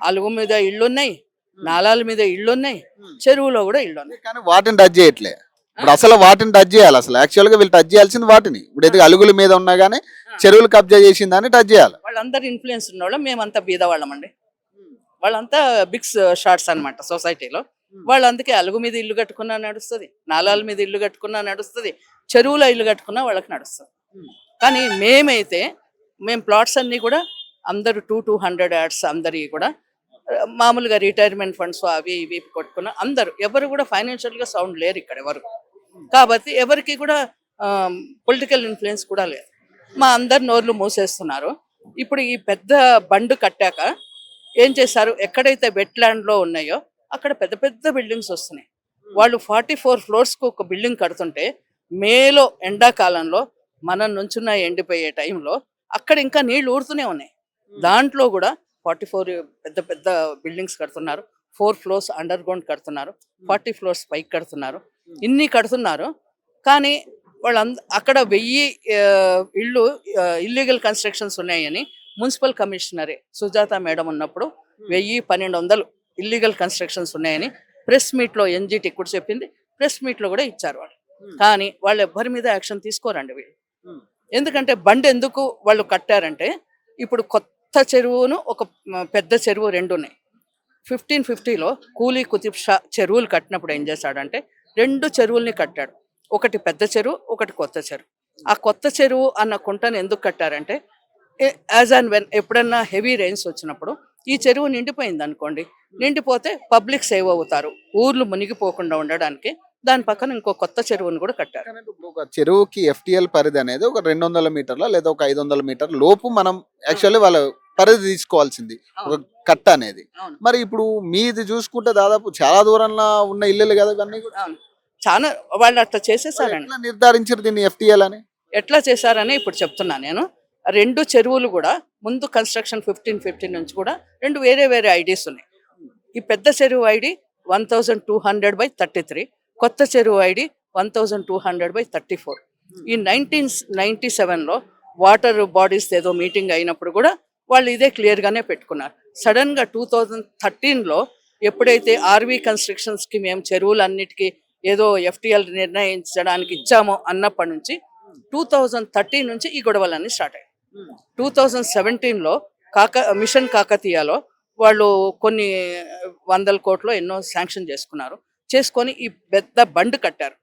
అలుగు మీద ఇళ్ళున్నాయి, నాలాల మీద ఇళ్ళున్నాయి, చెరువులో కూడా ఇళ్ళు ఉన్నాయి. కానీ వాటిని టచ్ చేయట్లే. ఇప్పుడు అసలు వాటిని టచ్ చేయాలి. అసలు యాక్చువల్ గా వీళ్ళు టచ్ చేయాల్సింది వాటిని. ఇప్పుడు ఏదైతే అలుగుల మీద ఉన్నా గానీ చెరువులు కబ్జా చేసిందని టచ్ చేయాలి. వాళ్ళందరూ ఇన్ఫ్లుయెన్స్ ఉన్న వాళ్ళం, మేమంతా బీదవాళ్ళం అండి. వాళ్ళంతా బిగ్స్ షార్ట్స్ అన్నమాట సొసైటీలో. వాళ్ళు అందుకే అలుగు మీద ఇల్లు కట్టుకున్నా నడుస్తుంది, నాలాల మీద ఇల్లు కట్టుకున్నా నడుస్తుంది, చెరువులో ఇల్లు కట్టుకున్నా వాళ్ళకి నడుస్తుంది. కానీ మేము ప్లాట్స్ అన్ని కూడా అందరూ 200 యాడ్స్ అందరి కూడా మామూలుగా రిటైర్మెంట్ ఫండ్స్ అవి ఇవి కొట్టుకున్న అందరూ ఎవరు కూడా ఫైనాన్షియల్గా సౌండ్ లేరు ఇక్కడ ఎవరు. కాబట్టి ఎవరికి కూడా పొలిటికల్ ఇన్ఫ్లుయెన్స్ కూడా లేదు. మా అందరు నోర్లు మూసేస్తున్నారు. ఇప్పుడు ఈ పెద్ద బండు కట్టాక ఏం చేశారు, ఎక్కడైతే వెట్ ల్యాండ్లో ఉన్నాయో అక్కడ పెద్ద పెద్ద బిల్డింగ్స్ వస్తున్నాయి. వాళ్ళు 44 ఫ్లోర్స్కు ఒక బిల్డింగ్ కడుతుంటే మేలో ఎండాకాలంలో మనం నుంచున్న ఎండిపోయే టైంలో అక్కడ ఇంకా నీళ్లు ఊరుతూనే ఉన్నాయి. దాంట్లో కూడా 44 పెద్ద పెద్ద బిల్డింగ్స్ కడుతున్నారు. 4 ఫ్లోర్స్ అండర్ గ్రౌండ్ కడుతున్నారు, 40 ఫ్లోర్స్ పైకి కడుతున్నారు. ఇన్ని కడుతున్నారు. కానీ అక్కడ 1000 ఇళ్ళు ఇల్లీగల్ కన్స్ట్రక్షన్స్ ఉన్నాయని మున్సిపల్ కమిషనరే సుజాత మేడం ఉన్నప్పుడు 1000-1200 ఇల్లీగల్ కన్స్ట్రక్షన్స్ ఉన్నాయని ప్రెస్ మీట్లో ఎన్జిటి కూడా చెప్పింది. ప్రెస్ మీట్లో కూడా ఇచ్చారు వాళ్ళు. కానీ వాళ్ళు ఎవ్వరి మీద యాక్షన్ తీసుకోరండి వీళ్ళు. ఎందుకంటే బండ్ ఎందుకు వాళ్ళు కట్టారంటే ఇప్పుడు కొత్త చెరువును ఒక పెద్ద చెరువు రెండు ఉన్నాయి. 1550లో కూలీ కుతుబ్ షా చెరువులు కట్టినప్పుడు ఏం చేశాడంటే 2 చెరువుల్ని కట్టాడు. ఒకటి పెద్ద చెరువు, ఒకటి కొత్త చెరువు. ఆ కొత్త చెరువు అన్న కుంటను ఎందుకు కట్టారంటే యాజ్ అండ్ వెన్ ఎప్పుడన్నా హెవీ రెయిన్స్ వచ్చినప్పుడు ఈ చెరువు నిండిపోయింది అనుకోండి, నిండిపోతే పబ్లిక్ సేవ్ అవుతారు, ఊర్లు మునిగిపోకుండా ఉండడానికి దాని పక్కన ఇంకో కొత్త చెరువును కూడా కట్టారు. ఒక చెరువుకి FTL పరిధి అనేది ఒక 200 మీటర్ల లేదా ఒక 500 మీటర్ల లోపు మనం యాక్చువల్లీ వాళ్ళ పరిధి తీసుకోవాల్సింది ఒక కట్ట అనేది. మరి ఇప్పుడు మీది చూసుకుంటే దాదాపు చాలా దూరంలో ఉన్న ఇల్లులు కదా ఇవన్నీ కూడా. చాలా వాళ్ళు అట్లా చేసేసారండి. ఎట్లా నిర్ధారించారు దీన్ని FTL అని? ఎట్లా చేశారని ఇప్పుడు చెప్తున్నా నేను. 2 చెరువులు కూడా ముందు కన్స్ట్రక్షన్ 1550 నుంచి కూడా 2 వేరే వేరే ఐడీస్ ఉన్నాయి. ఈ పెద్ద చెరువు ఐడి 1200/33, కొత్త చెరువు ఐడి 1200/34. ఈ 1997లో వాటర్ బాడీస్ ఏదో మీటింగ్ అయినప్పుడు కూడా వాళ్ళు ఇదే క్లియర్గానే పెట్టుకున్నారు. సడన్గా 2013లో ఎప్పుడైతే ఆర్వీ కన్స్ట్రక్షన్స్కి మేము చెరువులన్నిటికీ ఏదో FTL నిర్ణయించడానికి ఇచ్చామో అన్నప్పటి నుంచి 2013 నుంచి ఈ గొడవలన్నీ స్టార్ట్ అయ్యాయి. 2017లో మిషన్ కాకతీయలో వాళ్ళు కొన్ని 100 కోట్లు ఎన్నో శాంక్షన్ చేసుకొని ఈ పెద్ద బండ్ కట్టారు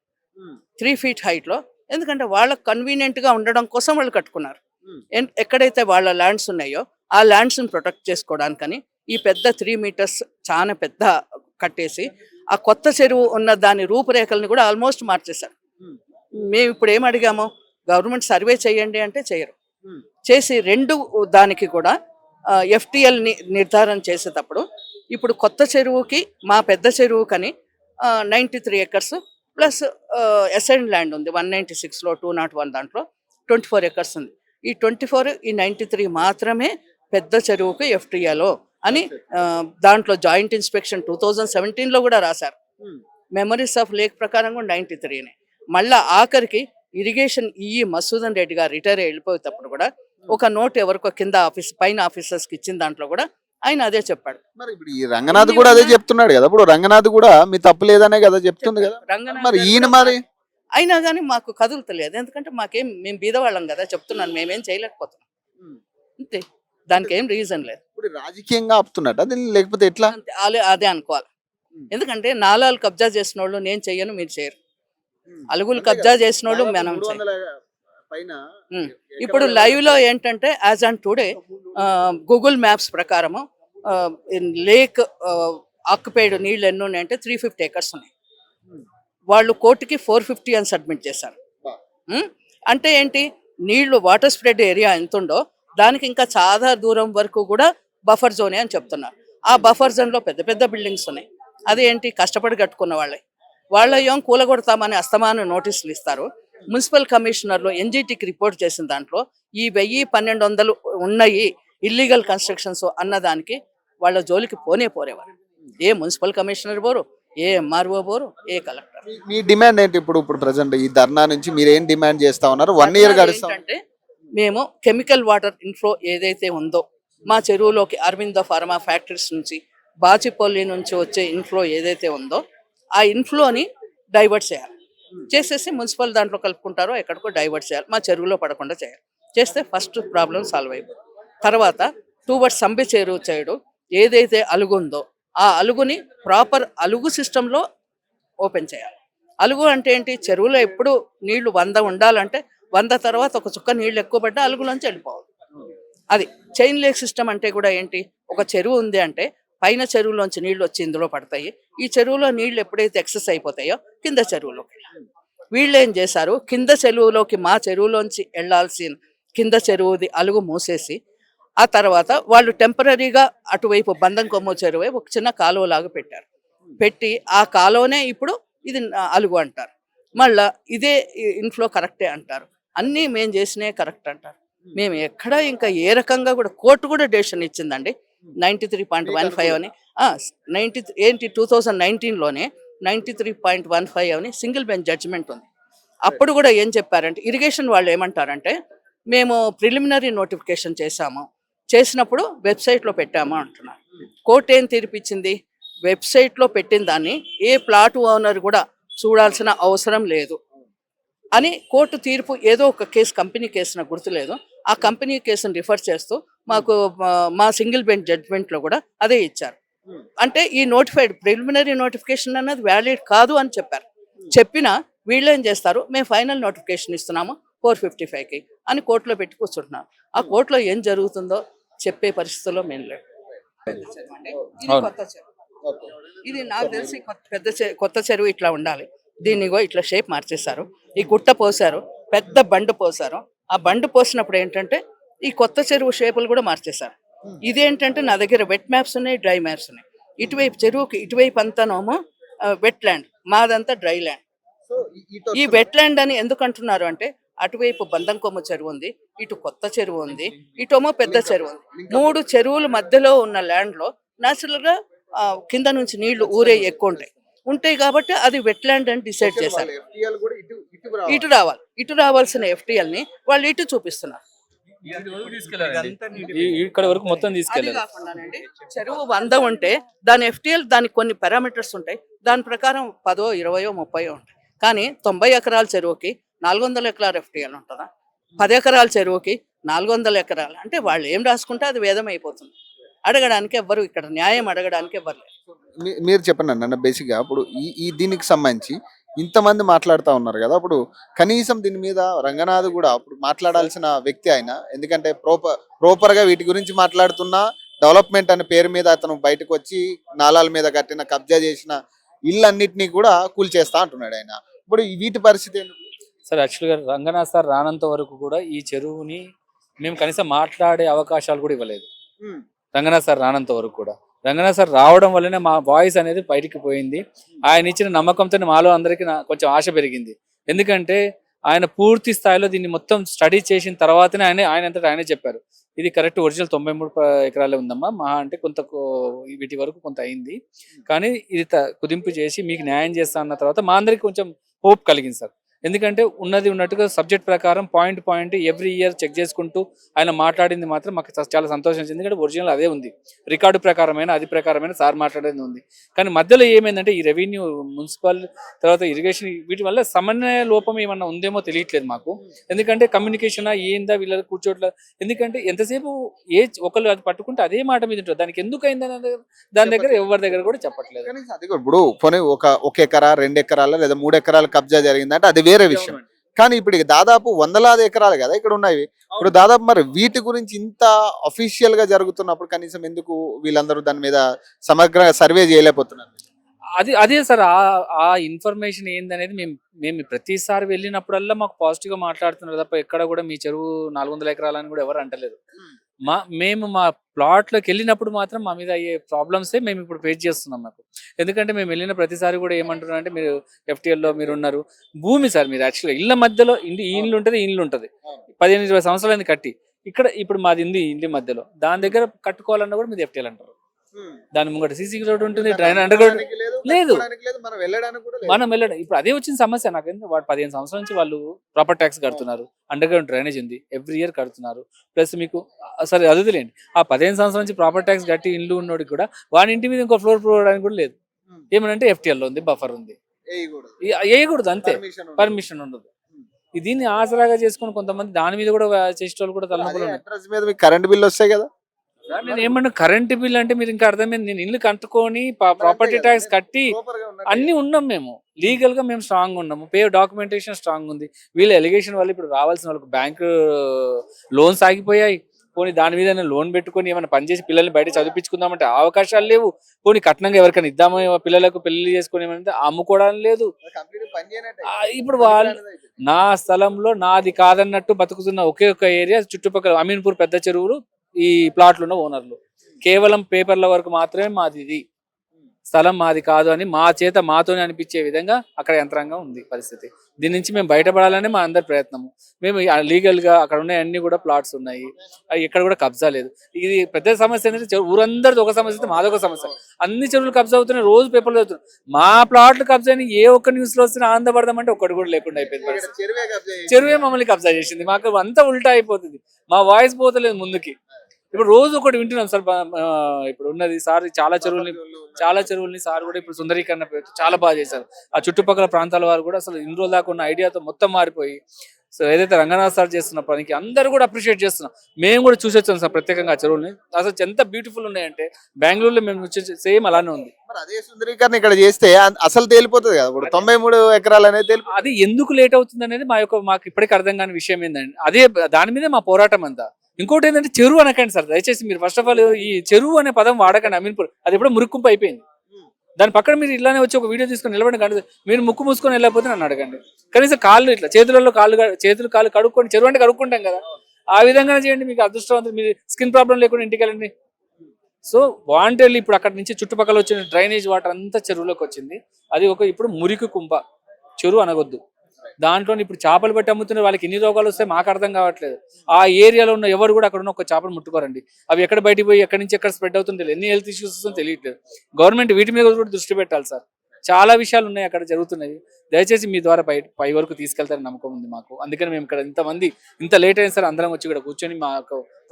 3 feet హైట్లో. ఎందుకంటే వాళ్ళకు కన్వీనియంట్గా ఉండడం కోసం వాళ్ళు కట్టుకున్నారు. ఎక్కడైతే వాళ్ళ ల్యాండ్స్ ఉన్నాయో ఆ ల్యాండ్స్ని ప్రొటెక్ట్ చేసుకోవడానికని ఈ పెద్ద 3 meters చాలా పెద్ద కట్టేసి ఆ కొత్త చెరువు ఉన్న దాని రూపురేఖల్ని కూడా ఆల్మోస్ట్ మార్చేశారు. మేము ఇప్పుడు ఏం అడిగామో గవర్నమెంట్ సర్వే చేయండి అంటే చేయరు. చేసి 2 దానికి కూడా FTLని నిర్ధారణ చేసేటప్పుడు ఇప్పుడు కొత్త చెరువుకి మా పెద్ద చెరువుకని 93 acres ప్లస్ అసైన్ ల్యాండ్ ఉంది 196లో 201 దాంట్లో 24 acres ఉంది. ఈ 24 ఈ 93 మాత్రమే పెద్ద చెరువుకు FTL అని దాంట్లో జాయింట్ ఇన్స్పెక్షన్ 2017లో కూడా రాశారు. మెమరీస్ ఆఫ్ లేక్ ప్రకారం కూడా 93నే. మళ్ళా ఆఖరికి ఇరిగేషన్ మసూదన్ రెడ్డి గారు రిటైర్ వెళ్ళిపోయేటప్పుడు కూడా ఒక నోట్ ఎవరికో కింద పైన ఆఫీసర్స్కి ఇచ్చిన దాంట్లో కూడా ఆయన అదే చెప్పాడు. మరి ఇప్పుడు ఈ రంగనాథ్ కూడా అదే చెప్తున్నాడు కదా. ఇప్పుడు రంగనాథ్ కూడా మీ తప్పు లేదనే కదా చెప్తుంది కదా. మరి ఈయన మరి అయినా కానీ మాకు కదులుతలేదు. ఎందుకంటే మేము బీదవాళ్ళం కదా. చెప్తున్నాను, మేమేం చేయలేకపోతున్నాం అంతే. దానికి ఏం రీజన్ లేదు. ఇప్పుడు రాజకీయంగా ఆపుతున్నట్టు అది, లేకపోతే ఎట్లా అదే అనుకోవాలి. ఎందుకంటే నాలాలు కబ్జా చేసిన వాళ్ళు నేను చెయ్యను, మీరు చేయరు. అలుగులు కబ్జా చేసిన వాళ్ళు మనం ఇప్పుడు లైవ్ లో ఏంటంటే as on today Google maps ప్రకారము లేక్ ఆక్యుపైడ్ నీళ్ళు ఎన్ని ఉన్నాయంటే 350 acres ఉన్నాయి. వాళ్ళు కోర్టుకి 450 అని సబ్మిట్ చేశారు. అంటే ఏంటి, నీళ్లు వాటర్ స్ప్రెడ్ ఏరియా ఎంత ఉందో దానికి ఇంకా చాలా దూరం వరకు కూడా బఫర్ జోనే అని చెప్తున్నారు. ఆ బఫర్ జోన్లో పెద్ద పెద్ద బిల్డింగ్స్ ఉన్నాయి. అదేంటి కష్టపడి కట్టుకున్న వాళ్ళ ఏం కూలగొడతామని అస్తమాను నోటీసులు ఇస్తారు. మున్సిపల్ కమిషనర్లు ఎన్జిటికి రిపోర్ట్ చేసిన దాంట్లో ఈ 1000-1200 ఉన్నాయి ఇల్లీగల్ కన్స్ట్రక్షన్స్ అన్నదానికి వాళ్ళ జోలికి పోరేవారు. ఏ మున్సిపల్ కమిషనర్ పోరు, ఏ ఎంఆర్ఓ పోరు, ఏ కలెక్టర్. మీ డిమాండ్ ఏంటి? ఇప్పుడు ప్రజెంట్ ఈ ధర్నా నుంచి మీరు ఏం డిమాండ్ చేస్తా ఉన్నారు? 1 ఇయర్ గడుస్తా అంటే మేము కెమికల్ వాటర్ ఇన్ఫ్లో ఏదైతే ఉందో మా చెరువులోకి అరవిందో ఫార్మా ఫ్యాక్టరీస్ నుంచి బాచిపల్లి నుంచి వచ్చే ఇన్ఫ్లో ఏదైతే ఉందో ఆ ఇన్ఫ్లోని డైవర్ట్ చేయాలి. చేసేసి మున్సిపల్ దాంట్లో కలుపుకుంటారో ఎక్కడికో డైవర్ట్ చేయాలి, మా చెరువులో పడకుండా చేయాలి. చేస్తే ఫస్ట్ ప్రాబ్లం సాల్వ్ అయిపోయింది. తర్వాత టూవర్డ్స్ సంబి చెరువు సైడు ఏదైతే అలుగు ఉందో ఆ అలుగుని ప్రాపర్ అలుగు సిస్టంలో ఓపెన్ చేయాలి. అలుగు అంటే ఏంటి? చెరువులో ఎప్పుడు నీళ్లు 100 ఉండాలంటే 100 తర్వాత ఒక చుక్క నీళ్లు ఎక్కువ పడ్డా అలుగులోంచి వెళ్ళిపోవాలి. అది చైన్ లేక్ సిస్టమ్ అంటే కూడా ఏంటి? ఒక చెరువు ఉంది అంటే పైన చెరువులోంచి నీళ్లు వచ్చి ఇందులో పడతాయి. ఈ చెరువులో నీళ్లు ఎప్పుడైతే ఎక్సెస్ అయిపోతాయో కింద చెరువులోకి వీళ్ళు ఏం చేశారు, కింద చెరువులోకి మా చెరువులోంచి వెళ్లాల్సిన కింద చెరువుది అలుగు మూసేసి ఆ తర్వాత వాళ్ళు టెంపరీగా అటువైపు బంధం కొమ్ము చెరువు ఒక చిన్న కాలువలాగా పెట్టారు. పెట్టి ఆ కాలువనే ఇప్పుడు ఇది అలుగు అంటారు. మళ్ళా ఇదే ఇన్ఫ్లో కరెక్టే అంటారు. అన్నీ మేము చేసినే కరెక్ట్ అంటారు. మేము ఎక్కడ ఇంకా ఏ రకంగా కూడా కోర్టు కూడా డెసిషన్ ఇచ్చిందండి 93.15 అని 2019లోనే 93.15 అని సింగిల్ బెంచ్ జడ్జిమెంట్ ఉంది. అప్పుడు కూడా ఏం చెప్పారంటే ఇరిగేషన్ వాళ్ళు ఏమంటారంటే మేము ప్రిలిమినరీ నోటిఫికేషన్ చేసినప్పుడు వెబ్సైట్లో పెట్టాము అంటున్నారు. కోర్టు ఏం తీర్పిచ్చింది? వెబ్సైట్లో పెట్టిన దాన్ని ఏ ప్లాట్ ఓనర్ కూడా చూడాల్సిన అవసరం లేదు అని కోర్టు తీర్పు. ఏదో ఒక కేసు కంపెనీ కేసు నాకు గుర్తులేదు, ఆ కంపెనీ కేసును రిఫర్ చేస్తూ మాకు మా సింగిల్ బెంచ్ జడ్జిమెంట్లో కూడా అదే ఇచ్చారు. అంటే ఈ ప్రిలిమినరీ నోటిఫికేషన్ అన్నది వ్యాలిడ్ కాదు అని చెప్పారు. చెప్పినా వీళ్ళు ఏం చేస్తారు, మేము ఫైనల్ నోటిఫికేషన్ ఇస్తున్నాము 455కి అని కోర్టులో పెట్టి కూర్చుంటున్నాం. ఆ కోర్టులో ఏం జరుగుతుందో చెప్పే పరిస్థితుల్లో మేము లేవు. ఇది కొత్త చెరువు. ఇది నాకు తెలిసి కొత్త చెరువు ఇట్లా ఉండాలి. దీన్నిగో ఇట్లా షేప్ మార్చేశారు. ఈ గుట్ట పోసారు, పెద్ద బండు పోసారు. ఆ బండు పోసినప్పుడు ఏంటంటే ఈ కొత్త చెరువు షేపులు కూడా మార్చేశారు. ఇదేంటంటే నా దగ్గర వెట్ మ్యాప్స్ ఉన్నాయి, డ్రై మ్యాప్స్ ఉన్నాయి. ఇటువైపు చెరువుకి ఇటువైపు అంతానేమో వెట్ ల్యాండ్, మాదంతా డ్రై ల్యాండ్. ఈ వెట్ ల్యాండ్ అని ఎందుకు అంటున్నారు అంటే అటువైపు బంధం కొమ్మ చెరువు ఉంది, ఇటు కొత్త చెరువు ఉంది, ఇటేమో పెద్ద చెరువు ఉంది. 3 చెరువుల మధ్యలో ఉన్న ల్యాండ్ లో న్యాచురల్ గా కింద నుంచి నీళ్లు ఊరే ఎక్కువ ఉంటాయి కాబట్టి అది వెట్ ల్యాండ్ అని డిసైడ్ చేశారు. ఇటు రావాల్సిన FTL ని వాళ్ళు ఇటు చూపిస్తున్నారు. ఇక్కడ వరకు మొత్తం తీసుకెళ్ళారు. చెరువు 100 ఉంటే దాని FTL దానికి కొన్ని పారామీటర్స్ ఉంటాయి. దాని ప్రకారం 10, 20, 30 ఉంటాయి. కానీ 90 ఎకరాల చెరువుకి 400 ఎకరాల FTL ఉంటుందా? 10 ఎకరాల చెరువుకి 400 ఎకరాలు అంటే వాళ్ళు ఏం రాసుకుంటే అది వేదం అయిపోతుంది. అడగడానికి ఎవ్వరు ఇక్కడ న్యాయం అడగడానికి ఎవ్వరు లేరు. మీరు చెప్పండి అన్న, బేసిక్గా ఇప్పుడు ఈ దీనికి సంబంధించి ఇంతమంది మాట్లాడుతూ ఉన్నారు కదా, అప్పుడు కనీసం దీని మీద రంగనాథ్ కూడా అప్పుడు మాట్లాడాల్సిన వ్యక్తి ఆయన. ఎందుకంటే ప్రాపర్గా వీటి గురించి మాట్లాడుతున్నా డెవలప్మెంట్ అనే పేరు మీద అతను బయటకు వచ్చి నాలాల మీద కట్టిన కబ్జా చేసిన ఇళ్ళన్నిటినీ కూడా కూల్చేస్తా అంటున్నాడు ఆయన. ఇప్పుడు వీటి పరిస్థితి ఏంటి సార్? యాక్చువల్గా రంగనాథ్ సార్ రానంత వరకు కూడా ఈ చెరువుని మేము కనీసం మాట్లాడే అవకాశాలు కూడా ఇవ్వలేదు. రంగనాథ్ సార్ రానంత వరకు కూడా. రంగనాథ్ సార్ రావడం వల్లనే మా వాయిస్ అనేది బయటికి పోయింది. ఆయన ఇచ్చిన నమ్మకంతో మాలో అందరికీ కొంచెం ఆశ పెరిగింది. ఎందుకంటే ఆయన పూర్తి స్థాయిలో దీన్ని మొత్తం స్టడీ చేసిన తర్వాతనే ఆయన అంతటా ఆయనే చెప్పారు, ఇది కరెక్ట్ ఒరిజినల్ 93 ఎకరాలే ఉందమ్మా, మహా అంటే కొంత వీటి వరకు కొంత అయింది, కానీ ఇది కుదింపు చేసి మీకు న్యాయం చేస్తా అన్న తర్వాత మా అందరికి కొంచెం హోప్ కలిగింది సార్. ఎందుకంటే ఉన్నది ఉన్నట్టుగా సబ్జెక్ట్ ప్రకారం పాయింట్ ఎవ్రీ ఇయర్ చెక్ చేసుకుంటూ ఆయన మాట్లాడింది మాత్రం మాకు చాలా సంతోషం. ఎందుకంటే ఒరిజినల్ అదే ఉంది, రికార్డు ప్రకారమైన అది ప్రకారమైన సార్ మాట్లాడేది ఉంది. కానీ మధ్యలో ఏమైందంటే ఈ రెవెన్యూ, మున్సిపల్, తర్వాత ఇరిగేషన్ వీటి వల్ల సమన్వయ లోపం ఏమన్నా ఉందేమో తెలియట్లేదు మాకు. ఎందుకంటే కమ్యూనికేషన్ ఏందా వీళ్ళ కూర్చోట్ల, ఎందుకంటే ఎంతసేపు ఒకళ్ళు అది పట్టుకుంటే అదే మాట మీద ఉంటుంది, దానికి ఎందుకు అయిందని దాని దగ్గర ఎవరి దగ్గర కూడా చెప్పట్లేదు. ఇప్పుడు పోనీ ఒక ఎకరా 2 ఎకరాల లేదా 3 ఎకరాల కబ్జా జరిగిందంటే అది వేరే విషయం. కానీ ఇప్పుడు దాదాపు 100 ఎకరాలు కదా ఇక్కడ ఉన్నాయి. ఇప్పుడు దాదాపు మరి వీటి గురించి ఇంత అఫీషియల్ గా జరుగుతున్నప్పుడు కనీసం ఎందుకు వీళ్ళందరూ దాని మీద సమగ్ర సర్వే చేయలేకపోతున్నారు? అదే సార్ ఆ ఇన్ఫర్మేషన్ ఏందనేది మేము ప్రతిసారి వెళ్ళినప్పుడల్లా మాకు పాజిటివ్ గా మాట్లాడుతున్నారు తప్ప ఎక్కడ కూడా మీ చెరువు 400 ఎకరాలని కూడా ఎవరు అంటలేదు. మేము మా ప్లాట్ లోకి వెళ్ళినప్పుడు మాత్రం మా మీద అయ్యే ప్రాబ్లమ్స్ మేము ఇప్పుడు ఫేస్ చేస్తున్నాం. మాకు ఎందుకంటే మేము వెళ్ళిన ప్రతిసారి కూడా ఏమంటున్నారు అంటే, మీరు FTL లో మీరు ఉన్నారు, భూమి సార్ మీరు యాక్చువల్గా ఇళ్ళ మధ్యలో ఈ ఇల్లు ఉంటుంది, ఈ ఇల్లు ఉంటుంది, 15-20 సంవత్సరాలు కట్టి ఇక్కడ ఇప్పుడు మాది ఇంటి మధ్యలో దాని దగ్గర కట్టుకోవాలన్నా కూడా మీది FTL అంటారు. దాని ముంగట సీసీ రోడ్ ఉంటుంది, డ్రైన్ అండర్ గ్రౌండ్ లేదు, మనం వెళ్ళడం. ఇప్పుడు అదే వచ్చిన సమస్య నాకు. వాడు 15 సంవత్సరాల నుంచి వాళ్ళు ప్రాపర్ ట్యాక్స్ కడుతున్నారు, అండర్ గ్రౌండ్ డ్రైనేజ్ ఉంది, ఎవ్రీ ఇయర్ కడుతున్నారు. ప్లస్ మీకు సరే అదులేండి, ఆ 15 సంవత్సరాల నుంచి ప్రాపర్ ట్యాక్స్ కట్టి ఇల్లు ఉన్నోడికి కూడా వాడి ఇంటి మీద ఇంకో ఫ్లోర్ పోవడానికి కూడా లేదు. ఏమనంటే FTL లో ఉంది, బఫర్ ఉంది, వేయకూడదు అంతే, పర్మిషన్ ఉండదు. దీన్ని ఆసరాగా చేసుకుని కొంతమంది దాని మీద కూడా చేసేటోళ్ళు కూడా తలనొప్పులు. కరెంట్ బిల్ వస్తాయి కదా. నేను ఏమన్నా కరెంట్ బిల్ అంటే మీరు ఇంకా అర్థమైంది, నేను ఇల్లు కట్టుకొని ప్రాపర్టీ ట్యాక్స్ కట్టి అన్ని ఉన్నాం, మేము లీగల్ గా మేము స్ట్రాంగ్ ఉన్నాము, డాక్యుమెంటేషన్ స్ట్రాంగ్ ఉంది. వీళ్ళ ఎలిగేషన్ వల్ల ఇప్పుడు రావాల్సిన వాళ్ళకి బ్యాంక్ లోన్స్ ఆగిపోయాయి. పోనీ దాని మీద లోన్ పెట్టుకొని ఏమైనా పనిచేసి పిల్లల్ని బయట చదివించుకుందామంటే అవకాశాలు లేవు. పోనీ కట్నంగా ఎవరికైనా ఇద్దామో పిల్లలకు పెళ్లి చేసుకుని ఏమంటే అమ్ముకోవడానికి లేదు. ఇప్పుడు వాళ్ళు నా స్థలంలో నాది కాదన్నట్టు బతుకుతున్న ఒకే ఒక ఏరియా చుట్టుపక్కల అమీన్పూర్ పెద్ద చెరువులు ఈ ప్లాట్లు ఉన్న ఓనర్లు కేవలం పేపర్ల వరకు మాత్రమే మాది, ఇది స్థలం మాది కాదు అని మా చేత మాతోనే అనిపించే విధంగా అక్కడ యంత్రాంగం ఉంది పరిస్థితి. దీని నుంచి మేము బయటపడాలని మా అందరి ప్రయత్నము. మేము లీగల్ గా అక్కడ ఉన్న అన్ని కూడా ప్లాట్స్ ఉన్నాయి, ఎక్కడ కూడా కబ్జా లేదు. ఇది పెద్ద సమస్య ఏంటంటే ఊరందరిది ఒక సమస్య అయితే మాదొక సమస్య. అన్ని చెరువులు కబ్జా అవుతున్నాయి, రోజు పేపర్లు అవుతున్నాయి. మా ప్లాట్లు కబ్జా అని ఏ ఒక్క న్యూస్ లో వస్తే ఆనందపడదామంటే ఒక్కటి కూడా లేకుండా అయిపోయింది పరిస్థితి. చెరువే మమ్మల్ని కబ్జా చేసింది, మాకు అంతా ఉల్టా అయిపోతుంది, మా వాయిస్ పోతలేదు ముందుకి. ఇప్పుడు రోజు ఒకటి వింటున్నాం సార్. ఇప్పుడు ఉన్నది సార్ చాలా చెరువుల్ని సార్ కూడా ఇప్పుడు సుందరీకరణ చాలా బాగా చేశారు. ఆ చుట్టుపక్కల ప్రాంతాల వారు కూడా అసలు ఇన్ని రోజులు దాకా ఉన్న ఐడియాతో మొత్తం మారిపోయి, సో ఏదైతే రంగనాథ్ సార్ చేస్తున్న పనికి అందరూ కూడా అప్రిషియేట్ చేస్తున్నాం. మేము కూడా చూసి వచ్చాం సార్ ప్రత్యేకంగా ఆ చెరువుల్ని. అసలు ఎంత బ్యూటిఫుల్ ఉన్నాయంటే బెంగళూరులో మేము వచ్చి సేమ్ అలానే ఉంది. అదే సుందరీకరణ ఇక్కడ చేస్తే అసలు తేలిపోతుంది కదా. ఇప్పుడు 93 ఎకరాలు అనేది అది ఎందుకు లేట్ అవుతుంది అనేది మాకు ఇప్పటికీ అర్థం కాని విషయం ఏంటంటే, అదే దాని మీదే మా పోరాటం అంతా. ఇంకోటి ఏంటంటే చెరువు అనకండి సార్ దయచేసి, మీరు ఫస్ట్ ఆఫ్ ఆల్ ఈ చెరువు అనే పదం వాడకండి. అమీన్పూర్ అది ఎప్పుడో మురుక్కుంపు అయిపోయింది. దాని పక్కన మీరు ఇట్లానే వచ్చి ఒక వీడియో తీసుకొని నిలబడి కండి, మీరు ముక్కు మూసుకొని వెళ్ళకపోతే నన్ను అడగండి. కనీసం కాళ్ళు ఇట్లా చేతులు కాళ్ళు కడుక్కోండి, చెరువు అంటే కడుక్కుంటాం కదా, ఆ విధంగా చేయండి. మీకు అదృష్టవంతులు, మీరు స్కిన్ ప్రాబ్లం లేకుండా ఇంటికి వెళ్ళండి. సో వాంటెడ్లీ ఇప్పుడు అక్కడ నుంచి చుట్టుపక్కల వచ్చిన డ్రైనేజ్ వాటర్ అంతా చెరువులోకి వచ్చింది. అది ఇప్పుడు మురికి కుంప, చెరువు అనగొద్దు. దాంట్లో ఇప్పుడు చేపలు పెట్టి అమ్ముతున్న వాళ్ళకి ఎన్ని రోగాలు వస్తాయి మాకు అర్థం కావట్లేదు. ఆ ఏరియాలో ఉన్న ఎవరు కూడా అక్కడ ఉన్న ఒక చేపలు ముట్టుకోరండి. అవి ఎక్కడ బయటికి పోయి ఎక్కడి నుంచి ఎక్కడ స్ప్రెడ్ అవుతుందో, ఎన్ని హెల్త్ ఇష్యూస్ వస్తుందో తెలియట్లేదు. గవర్నమెంట్ వీటి మీద కూడా దృష్టి పెట్టాలి సార్. చాలా విషయాలు ఉన్నాయి అక్కడ జరుగుతున్నాయి. దయచేసి మీ ద్వారా పై వరకు తీసుకెళ్తారని నమ్మకం ఉంది మాకు. అందుకని మేము ఇక్కడ ఇంత లేట్ అయినా సరే అందరం వచ్చి ఇక్కడ కూర్చొని మా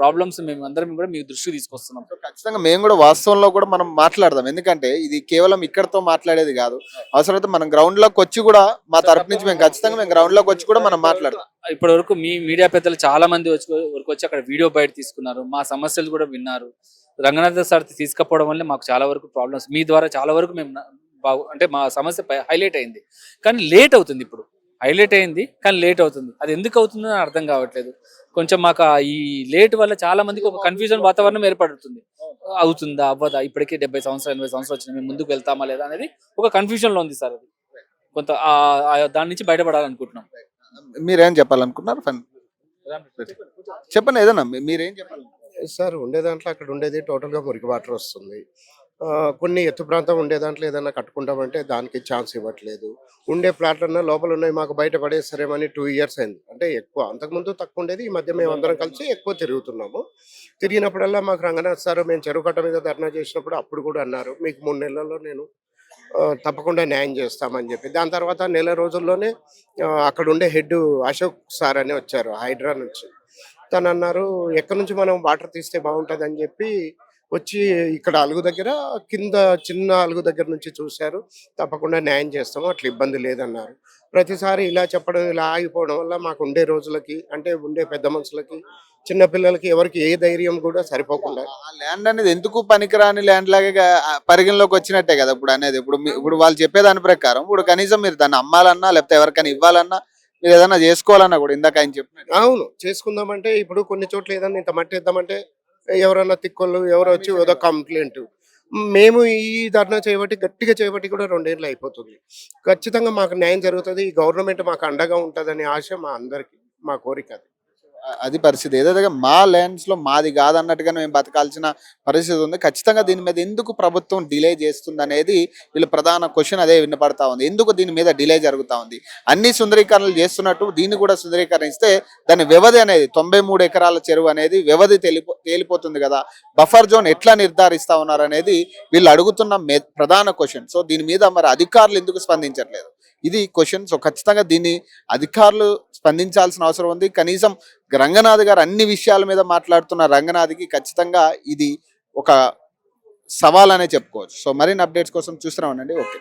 ప్రాబ్లమ్స్ మేము అందరం కూడా మీ దృష్టికి తీసుకొస్తున్నాం. ఖచ్చితంగా మేము కూడా వాస్తవంలో కూడా మనం మాట్లాడదాం. ఎందుకంటే ఇది కేవలం ఇక్కడతో మాట్లాడేది కాదు, అవసరమైతే మనం గ్రౌండ్ లోకి వచ్చి కూడా మా తరపు నుంచి మేము గ్రౌండ్ లోకి వచ్చి కూడా మనం మాట్లాడదాం. ఇప్పటి వరకు మీ మీడియా పెద్దలు చాలా మంది వచ్చి అక్కడ వీడియో బయట తీసుకున్నారు, మా సమస్యలు కూడా విన్నారు. రంగనాథ్ సార్ తీసుకపోవడం వల్ల మాకు చాలా వరకు ప్రాబ్లమ్స్ మీ ద్వారా చాలా వరకు మేము అంటే మా సమస్య హైలైట్ అయింది, కానీ లేట్ అవుతుంది. ఇప్పుడు హైలైట్ అయింది కానీ లేట్ అవుతుంది. అది ఎందుకు అవుతుందో అర్థం కావట్లేదు. కొంచెం మాకు ఈ లేట్ వల్ల చాలా మందికి ఒక కన్ఫ్యూజన్ వాతావరణం ఏర్పడుతుంది. అవుతుందా అవ్వదా, ఇప్పటికే 70 సంవత్సరాలు 80 సంవత్సరాలు వచ్చినాయి, మేము ముందుకు వెళ్తామా లేదా అనేది ఒక కన్ఫ్యూజన్ లో ఉంది సార్. అది కొంత దాని నుంచి బయటపడాలనుకుంటున్నాం. మీరేం చెప్పాలనుకున్నారు? చెప్పండి, ఏదన్నా మీరేం చెప్పాలి సార్? ఉండే దాంట్లో అక్కడ ఉండేది టోటల్గా మురికి వాటర్ వస్తుంది. కొన్ని ఎత్తు ప్రాంతం ఉండే దాంట్లో ఏదైనా కట్టుకుంటామంటే దానికి ఛాన్స్ ఇవ్వట్లేదు. ఉండే ప్లాట్లన్నా లోపల ఉన్నాయి, మాకు బయట పడేస్తారేమని 2 ఇయర్స్ అయింది. అంటే ఎక్కువ, అంతకుముందు తక్కువ ఉండేది. ఈ మధ్య మేము అందరం కలిసి ఎక్కువ తిరుగుతున్నాము. తిరిగినప్పుడల్లా మాకు రంగనాథ్ సార్ మేము చెరువు కట్ట మీద ధర్నా చేసినప్పుడు అప్పుడు కూడా అన్నారు, మీకు 3 నెలల్లో నేను తప్పకుండా న్యాయం చేస్తామని చెప్పి. దాని తర్వాత నెల రోజుల్లోనే అక్కడ ఉండే హెడ్ అశోక్ సార్ అని వచ్చారు హైడ్రా నుంచి. తను అన్నారు, ఎక్కడి నుంచి మనం వాటర్ తీస్తే బాగుంటుంది అని చెప్పి వచ్చి ఇక్కడ అలుగు దగ్గర కింద చిన్న అలుగు దగ్గర నుంచి చూశారు. తప్పకుండా న్యాయం చేస్తాము, అట్లా ఇబ్బంది లేదన్నారు. ప్రతిసారి ఇలా చెప్పడం, ఇలా ఆగిపోవడం వల్ల మాకు ఉండే రోజులకి, అంటే ఉండే పెద్ద మనుషులకి, చిన్నపిల్లలకి ఎవరికి ఏ ధైర్యం కూడా సరిపోకుండా. ల్యాండ్ అనేది ఎందుకు పనికిరాని ల్యాండ్ లాగా పరిగణలోకి వచ్చినట్టే కదా ఇప్పుడు అనేది. ఇప్పుడు వాళ్ళు చెప్పేదాని ప్రకారం ఇప్పుడు కనీసం మీరు దాన్ని అమ్మాలన్నా లేకపోతే ఎవరికైనా ఇవ్వాలన్నా, మీరు ఏదైనా చేసుకోవాలన్నా కూడా ఇందాక ఆయన చెప్పినట్టు. అవును, చేసుకుందామంటే ఇప్పుడు కొన్ని చోట్ల ఏదన్నా ఇంత మట్టి ఇద్దామంటే ఎవరన్నా తిక్కోళ్ళు ఎవరు వచ్చి ఏదో కంప్లైంట్. మేము ఈ ధర్నా చేయబట్టి గట్టిగా చేయబట్టి కూడా 2 ఏళ్ళు అయిపోతుంది. ఖచ్చితంగా మాకు న్యాయం జరుగుతుంది. ఈ గవర్నమెంట్ మాకు అండగా ఉంటుందనే ఆశ మా అందరికీ, మా కోరిక అది. అది పరిస్థితి. ఏదైతే మా ల్యాండ్స్ లో మాది కాదన్నట్టుగానే మేము బతకాల్సిన పరిస్థితి ఉంది. ఖచ్చితంగా దీని మీద ఎందుకు ప్రభుత్వం డిలే చేస్తుంది అనేది వీళ్ళ ప్రధాన క్వశ్చన్ అదే వినపడతా ఉంది. ఎందుకు దీని మీద డిలే జరుగుతా ఉంది? అన్ని సుందరీకరణలు చేస్తున్నట్టు దీన్ని కూడా సుందరీకరిస్తే దాని వ్యవధి అనేది 93 ఎకరాల చెరువు అనేది వ్యవధి తేలిపోతుంది కదా. బఫర్ జోన్ ఎట్లా నిర్ధారిస్తా ఉన్నారు అనేది వీళ్ళు అడుగుతున్న ప్రధాన క్వశ్చన్. సో దీని మీద మరి అధికారులు ఎందుకు స్పందించట్లేదు? ఇది క్వశ్చన్. సో ఖచ్చితంగా దీన్ని అధికారులు స్పందించాల్సిన అవసరం ఉంది. కనీసం రంగనాథ్ గారు అన్ని విషయాల మీద మాట్లాడుతున్న రంగనాథ్కి ఖచ్చితంగా ఇది ఒక సవాల్ అనే చెప్పుకోవచ్చు. సో మరిన్ని అప్డేట్స్ కోసం చూస్తూనే ఉండండి. ఓకే.